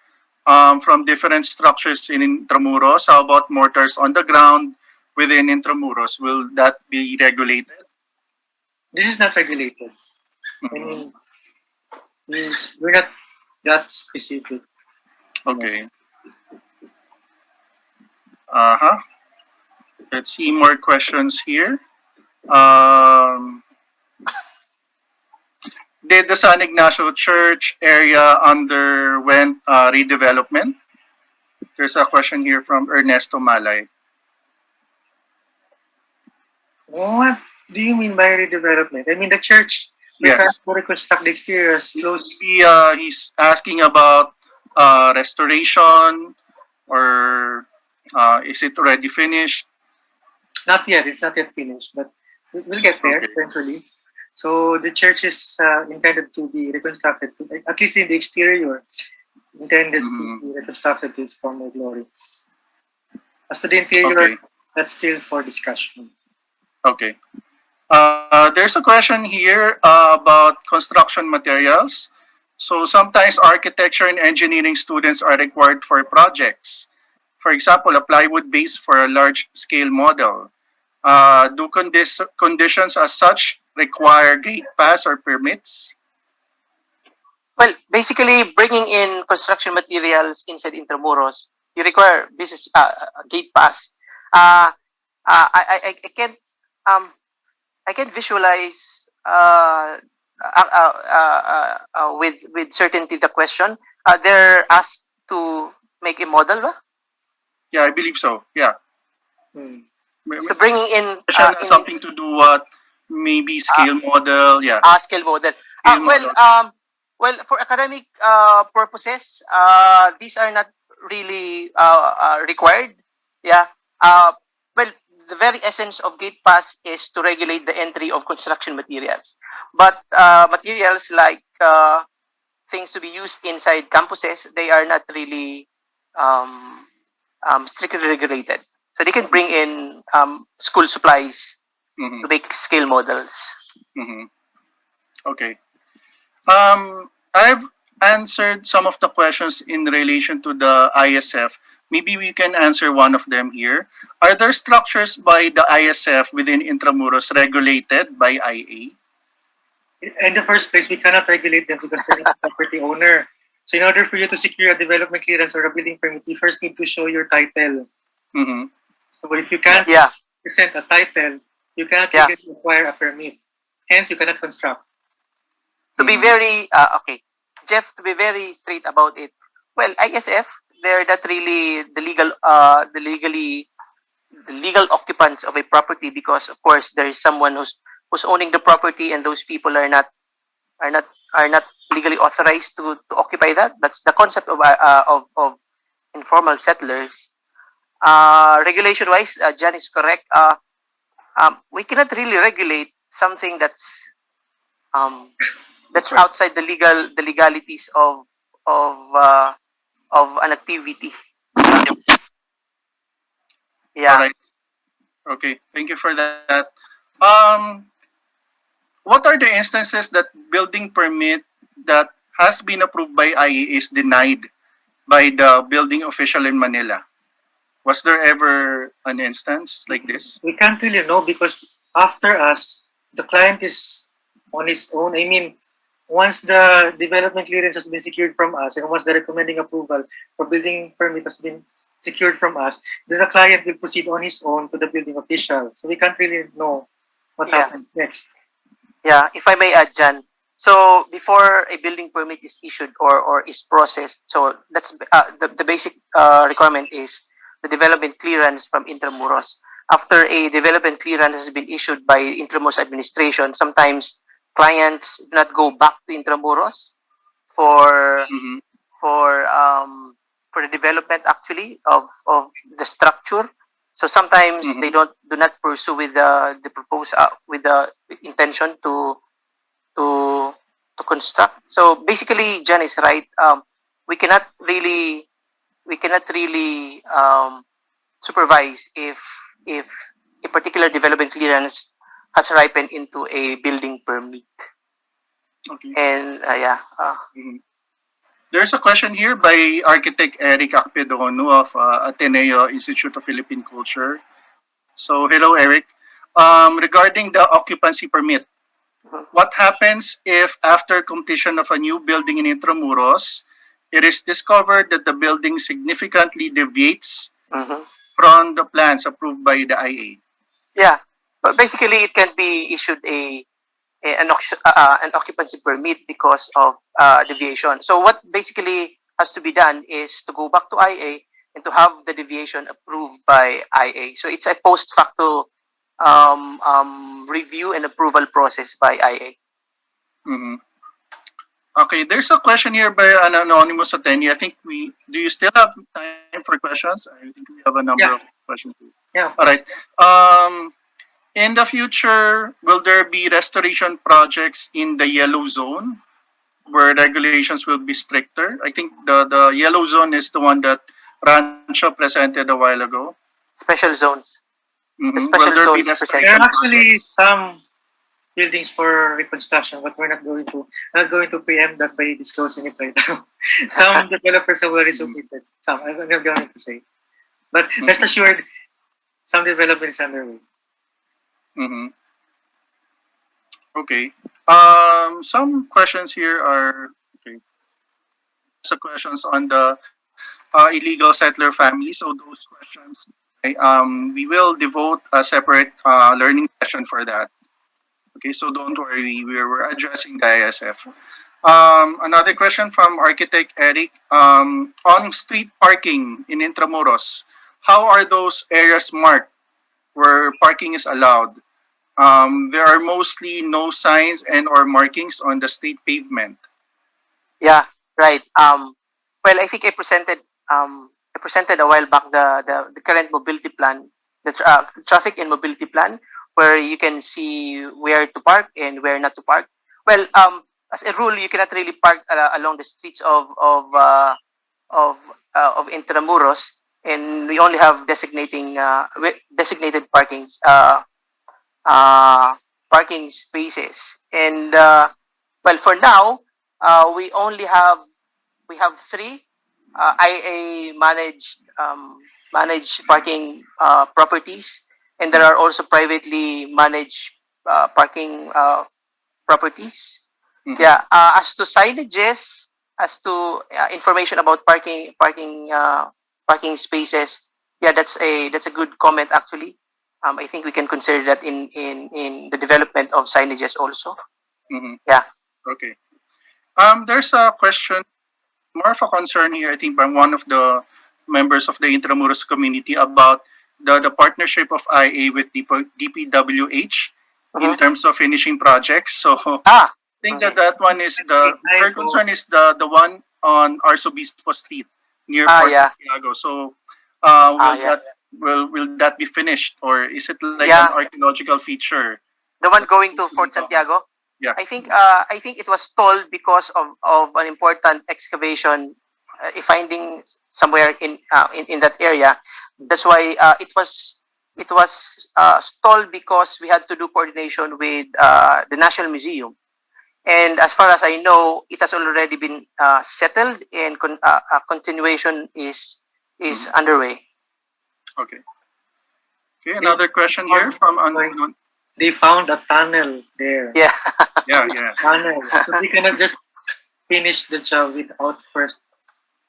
from different structures in Intramuros? How about mortars on the ground within Intramuros? Will that be regulated? This is not regulated. I Mhm. mean, we're not that specific. Okay. Uh-huh. Let's see more questions here. Um, did the San Ignacio Church area underwent redevelopment? There's a question here from Ernesto Malay. What do you mean by redevelopment? I mean, the church requires Yes. to reconstruct the exterior close. He's asking about restoration or is it already finished? Not yet. It's not yet finished, but we'll get there Okay. eventually. So the church is intended to be reconstructed, at least in the exterior, intended to be reconstructed to its former glory. As to the interior, Okay. that's still for discussion. Okay. There's a question here about construction materials. So sometimes architecture and engineering students are required for projects. For example, a plywood base for a large scale model. Do conditions as such require gate pass or permits? Well, basically, bringing in construction materials inside Intramuros, you require business gate pass. Uh, I can't I can visualize with certainty the question. They're asked to make a model, ba? Yeah, I believe so. Yeah. Hmm. So bringing in Question has something to do what maybe scale model. Yeah. scale model. Scale model. Well, for academic purposes, these are not really required. Yeah. Well, the very essence of gate pass is to regulate the entry of construction materials. But materials like things to be used inside campuses, they are not really um, strictly regulated. So they can bring in school supplies Mhm. to make scale models. Mhm. Okay. I've answered some of the questions in relation to the ISF. Maybe we can answer one of them here. Are there structures by the ISF within Intramuros regulated by IA? In the first place, we cannot regulate them because they're not the property owner. So in order for you to secure a development clearance or a building permit, you first need to show your title. Mm-hmm. So if you can't Yeah, present a title, you cannot Yeah. legally acquire a permit. Hence, you cannot construct. to be very okay, Jeff, to be very straight about it. Well, ISF, they're not really the legal occupants of a property because, of course, there is someone who's owning the property, and those people are not are not legally authorized to occupy that. That's the concept of informal settlers. Regulation wise, Jan is correct. We cannot really regulate something um, that's right. outside the legalities of an activity. All Yeah. right. Okay. Thank you for that. Um, what are the instances that building permit that has been approved by IA is denied by the building official in Manila? Was there ever an instance like this? We can't really know because after us, the client is on his own. I mean, once the development clearance has been secured from us and once the recommending approval for building permit has been secured from us, then the client will proceed on his own to the building official. So we can't really know what Yeah. happens next. Yeah, if I may add, Jan. So before a building permit is issued or is processed, so that's the basic requirement is the development clearance from Intramuros. After a development clearance has been issued by Intramuros Administration, sometimes clients do not go back to Intramuros for Mm-hmm. for um, for the development actually of the structure. So sometimes they Mm-hmm. do not pursue with the proposal with the intention to to construct. So basically, John is right. We cannot really supervise if a particular development clearance has ripened into a building permit. Okay. And There's a question here by architect Eric Akpedono of Ateneo Institute of Philippine Culture. So, hello, Eric. Regarding the occupancy permit, Mhm. what happens if after completion of a new building in Intramuros, it is discovered that the building significantly deviates Mhm. from the plans approved by the IA? Yeah, but basically it can be issued an occupancy permit because of deviation. So what basically has to be done is to go back to IA and to have the deviation approved by IA. So it's a post facto review and approval process by IA. Mhm. Okay, there's a question here by an anonymous attendee. I think do you still have time for questions? I think we have a number Yeah. of questions. Yeah. All right. In the future, will there be restoration projects in the yellow zone where regulations will be stricter? I think the yellow zone is the one that Rancho presented a while ago. Special zones. The Will special there be zones There restoration are actually projects? some buildings for reconstruction, but we're not going to preempt that by disclosing it right now. Some developers have already submitted. Some I'm not going to say, but rest assured, some development is underway. Mm-hmm. Okay. Some questions here are okay. So questions on the illegal settler family. So those questions, okay, we will devote a separate learning session for that. Okay, so don't worry, we're addressing the ISF. Another question from architect Eric. On street parking in Intramuros, how are those areas marked where parking is allowed? There are mostly no signs and or markings on the state pavement. Yeah, right. Well, I think I presented a while back the current mobility plan, the traffic and mobility plan, where you can see where to park and where not to park. Well, as a rule, you cannot really park along the streets of of Intramuros, and we only have designated uh, parking spaces. And well, for now, we only have we have three IA managed parking properties, and there are also privately managed parking properties. Mhm. Yeah. As to signages, as to information about parking spaces, yeah, that's a good comment actually. I think we can consider that in the development of signages also. Mhm. Yeah. Okay. There's a question, more of a concern here, I think, by one of the members of the Intramuros community about the partnership of IA with DPWH in Mhm. terms of finishing projects. So I Ah. think Okay. that one is her concern is the one on Arsobispo Street near Ah. Fort Yeah. Santiago. So Ah. will Yeah. that be finished, or is it like an Yeah. archaeological feature? The one going to Fort Santiago. Yeah. I think it was stalled because of an important excavation, finding somewhere in that area. That's why it was stalled because we had to do coordination with the National Museum. And as far as I know, it has already been settled, and continuation is underway. Okay. Okay. Another question here from They found a tunnel there. Yeah. yeah. Tunnel. So they cannot just finish the job without first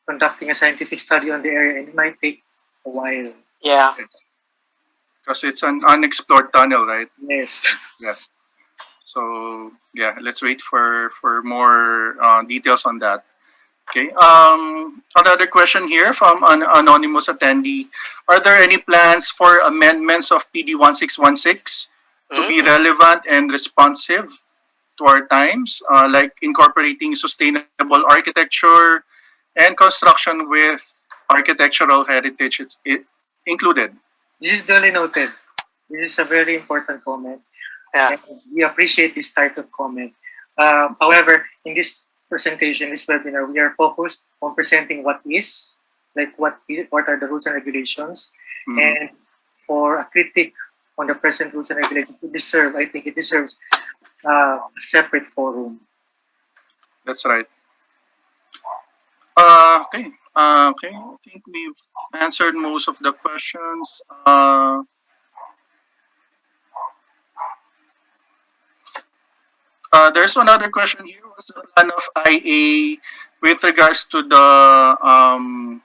conducting a scientific study on the area, and it might take a while. Yeah. Because it's an unexplored tunnel, right? Yes. Yeah. So yeah, let's wait for more details on that. Okay. Another question here from an anonymous attendee: are there any plans for amendments of PD 1616 to be Mm. relevant and responsive to our times, like incorporating sustainable architecture and construction with architectural heritage included? This is duly noted. This is a very important comment. Yeah. And we appreciate this type of comment. However, in this presentation, this webinar, we are focused on presenting what is, like what are the rules and regulations, and for a critique on the present rules and regulations, I think it deserves a separate forum. That's right. Okay. Okay. I think we've answered most of the questions. There's another question here. What's the plan of IA with regards to the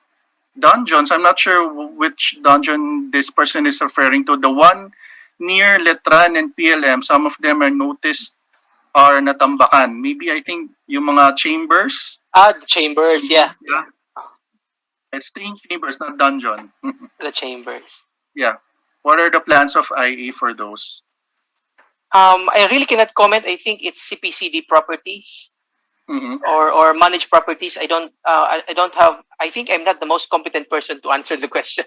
dungeons? I'm not sure which dungeon this person is referring to. The one near Letran and PLM, some of them are noticed are natambakan. Maybe I think yung mga chambers. The chambers, yeah. Yeah. It's staying chambers, not dungeon. The chambers. Yeah. What are the plans of IA for those? I really cannot comment. I think it's CPCD properties or managed properties. I don't have. I think I'm not the most competent person to answer the question.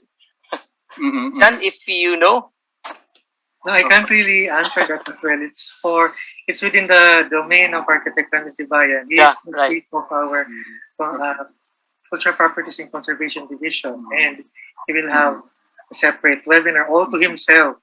Jan, if you know. No, I can't really answer that as well. It's within the domain of Architect Rancho. He is the right. chief of our cultural properties and conservation division, and he will have a separate webinar all to himself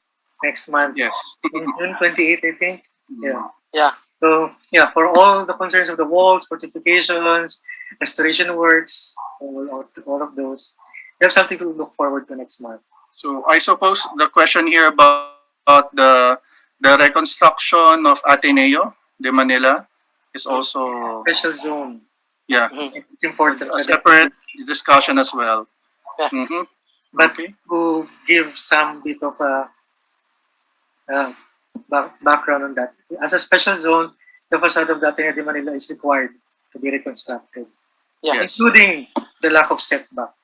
next month. Yes. In June 28th, I think. Yeah. Yeah. So yeah, for all the concerns of the walls, fortifications, restoration works, all of those, you have something to look forward to next month. So I suppose the question here about the reconstruction of Ateneo de Manila is also Special zone. yeah It's important. a separate discussion as well. Yeah. But Okay. to give some bit of a background on that, as a special zone, the facade of the Ateneo de Manila is required to be reconstructed, Yeah. Yes. including the lack of setback.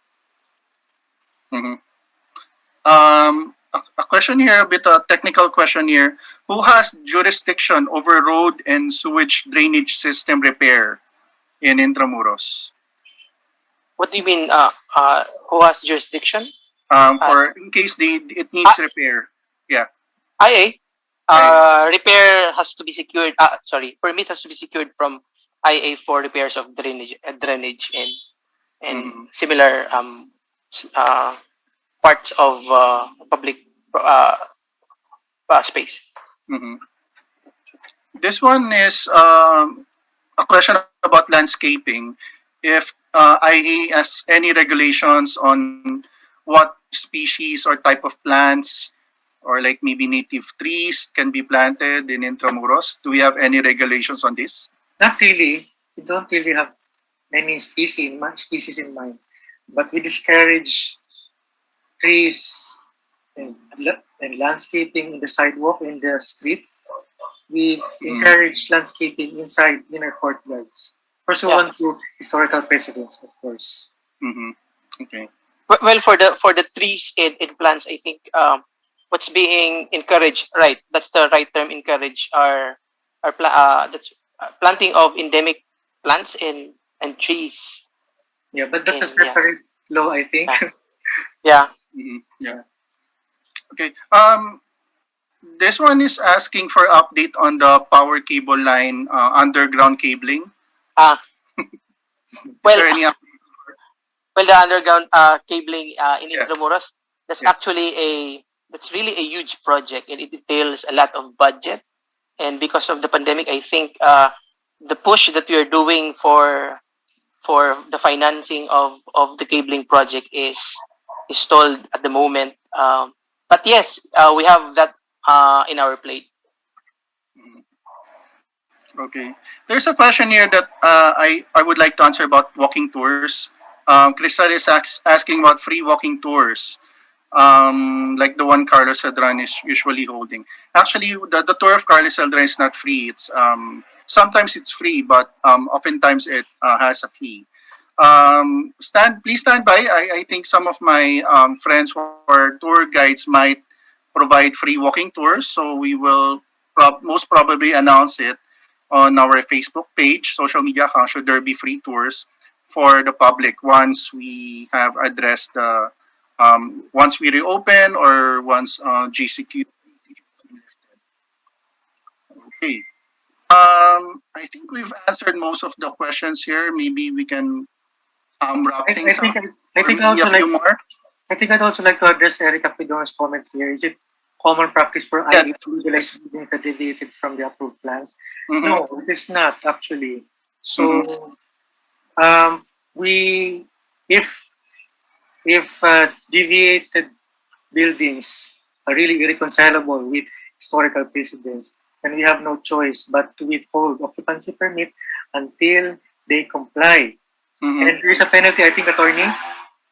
A question here, a bit a technical question here. Who has jurisdiction over road and sewage drainage system repair in Intramuros? What do you mean? Who has jurisdiction? For in case it needs repair. Yeah. IA. Repair has to be secured. Permit has to be secured from IA for repairs of drainage and similar parts of public space. This one is a question about landscaping. If IE has any regulations on what species or type of plants or like maybe native trees can be planted in Intramuros, do we have any regulations on this? Not really. We don't really have many species in mind, but we discourage trees and landscaping in the sidewalk, in the street. We encourage landscaping inside inner courtyards, pursuant to historical precedence, of course. Okay. Well, for the trees and plants, I think what's being encouraged, right? That's the right term. Encourage that's planting of endemic plants and trees. Yeah, but that's a separate law, I think. Yeah. Yeah. Okay. This one is asking for update on the power cable line, underground cabling. Well, Is there any the underground cabling in Yeah. Intramuros, that's Yeah. actually that's really a huge project, and it entails a lot of budget. And because of the pandemic, I think the push that we are doing for the financing of the cabling project is stalled at the moment. But yes, we have that in our plate. Okay. There's a question here that I would like to answer about walking tours. Crystal is asking about free walking tours, like the one Carlos Cedran is usually holding. Actually, the tour of Carlos Cedran is not free. It's sometimes it's free, but oftentimes it has a fee. Please stand by. I think some of my friends who are tour guides might provide free walking tours, so we will most probably announce it on our Facebook page, social media account, should there be free tours for the public once we have addressed the once we reopen or once GCQ. Okay. I think we've answered most of the questions here. Maybe we can wrap I things think up, I or think maybe a few more. I think I'd also like to address Erica Pidon's comment here. Is it common practice for Yeah. IA to legalize buildings that deviated from the approved plans? Mhm. No, it is not actually. So, we if deviated buildings are really irreconcilable with historical precedents, then we have no choice but to withhold occupancy permit until they comply. Mhm. And there is a penalty, I think, attorney,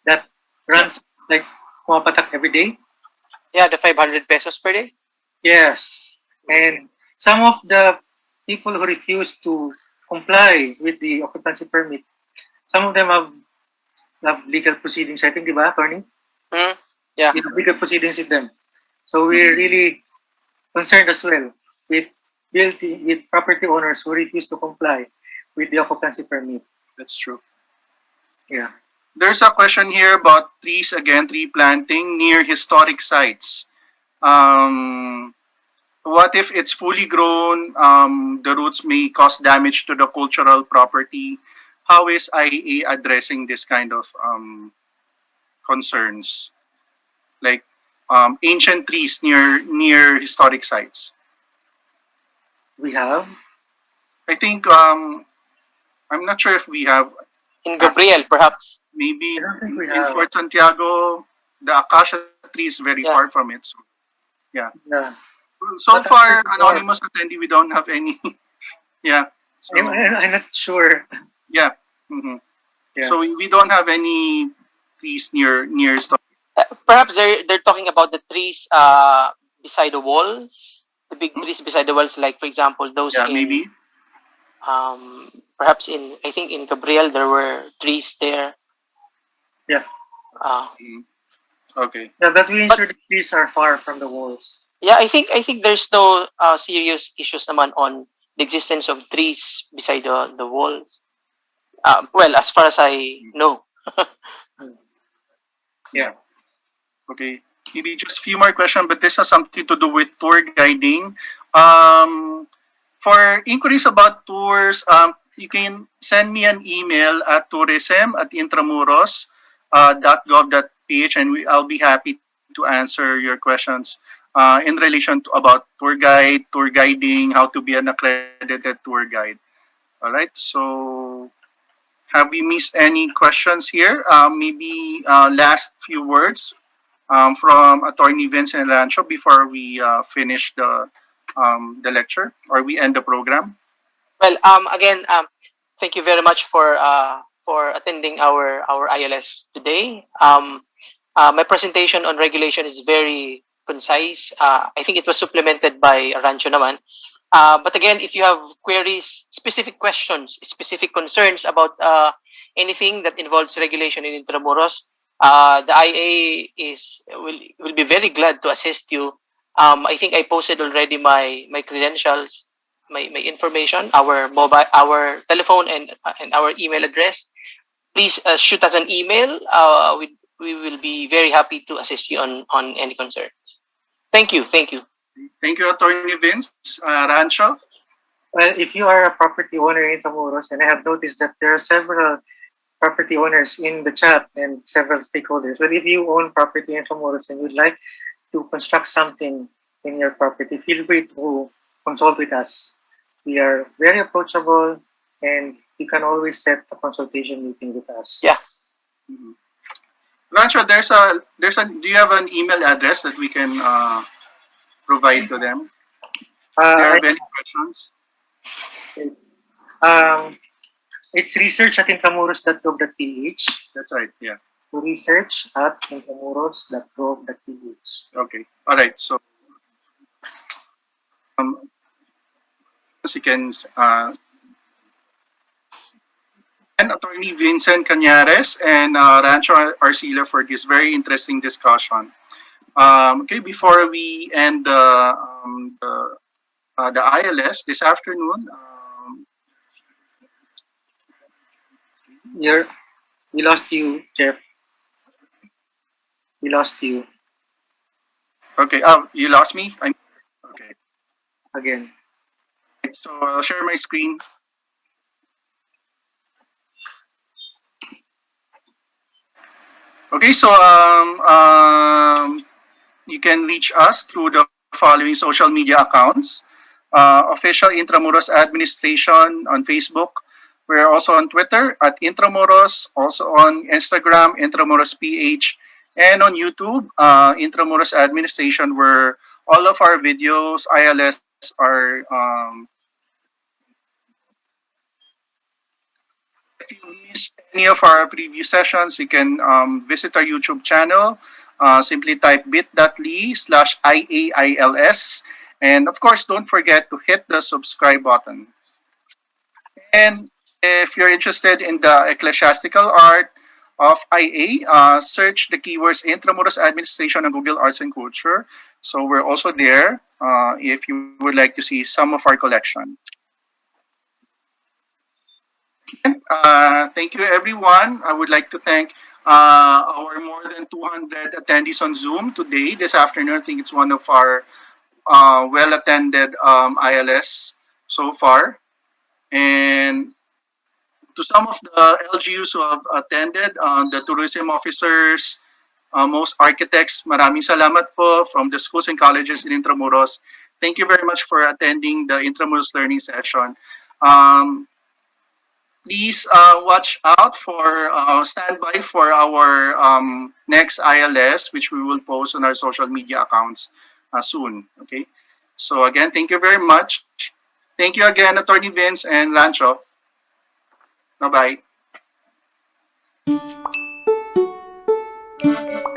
that runs like pumapatak every day. Yeah, the 500 pesos per day. Yes. And some of the people who refuse to comply with the occupancy permit, some of them have legal proceedings, I think, di ba, attorney? Mm, yeah. You have legal proceedings with them. So we're really concerned as well with with property owners who refuse to comply with the occupancy permit. That's true. Yeah. There's a question here about trees again, tree planting near historic sites. What if it's fully grown? The roots may cause damage to the cultural property. How is IEA addressing this kind of concerns, like ancient trees near historic sites? We have. I think I'm not sure if we have. In Gabriel, perhaps. Maybe I don't think we in have. Fort Santiago, the acacia tree is very Yeah. far from it. So, yeah. Yeah. So But far, I'm anonymous attendee, we don't have any. Yeah. So I'm not sure. yeah. hmm Yeah. So we don't have any trees near stuff. Perhaps they're talking about the trees beside the walls, the big trees beside the walls, like for example those Yeah, in maybe. perhaps in, I think in Gabriel there were trees there. Yeah. Mhm. Okay. Yeah, but we But ensure the trees are far from the walls. yeah, I think there's no serious issues naman on the existence of trees beside the walls. Well, as far as I know. Yeah. Okay. Maybe just a few more questions, but this has something to do with tour guiding. Um, for inquiries about tours, you can send me an email at tourism@intramuros.gov.ph, and I'll be happy to answer your questions in relation to about tour guide, tour guiding, how to be an accredited tour guide. All right. So, have we missed any questions here? Maybe last few words from Attorney Vhince and Rancho before we finish the lecture or we end the program. Well, again, thank you very much for attending our ILS today. My presentation on regulation is very concise. I think it was supplemented by Rancho naman. But again, if you have queries, specific questions, specific concerns about anything that involves regulation in Intramuros, the IA will be very glad to assist you. I think I posted already my credentials, my information, our mobile, our telephone, and our email address. Please shoot us an email. We will be very happy to assist you on any concerns. Thank you. Thank you. Thank you, Attorney Vince. Rancho? Well, if you are a property owner in Intramuros, and I have noticed that there are several property owners in the chat and several stakeholders. But if you own property in Intramuros and you'd like to construct something in your property, feel free to consult with us. We are very approachable, and you can always set a consultation meeting with us. Yeah. Mhm. Rancho, do you have an email address that we can provide to them? Do you Uh, have any questions? um, it's research at intramuros.gov.ph. That's right. Yeah. Research at intramuros.gov.ph. Okay. All right. So, you can and Attorney Vincent Cañares and Rancho Arcilla for this very interesting discussion. Okay, before we end the ILS this afternoon, We lost you, Jeff. We lost you okay, you lost me? Okay. again. So I'll share my screen. Okay, so you can reach us through the following social media accounts. Official Intramuros Administration on Facebook. We're also on Twitter at Intramuros, also on Instagram, Intramuros PH, and on YouTube, Intramuros Administration, where all of our videos, ILS, are. If you missed any of our previous sessions, you can visit our YouTube channel. Simply type bit.ly/IAILS. And of course, don't forget to hit the subscribe button. And if you're interested in the ecclesiastical art of IA, search the keywords Intramuros Administration and Google Arts and Culture. So we're also there if you would like to see some of our collection. Thank you, everyone. I would like to thank our more than 200 attendees on Zoom today, this afternoon. I think it's one of our well-attended ILS so far. And to some of the LGUs who have attended, the tourism officers, most architects, maraming salamat po from the schools and colleges in Intramuros. Thank you very much for attending the Intramuros Learning Session. Please watch out for stand by for our next ILS, which we will post on our social media accounts soon. Okay. So again, thank you very much. Thank you again, Attorney Vhince and Rancho. Bye bye.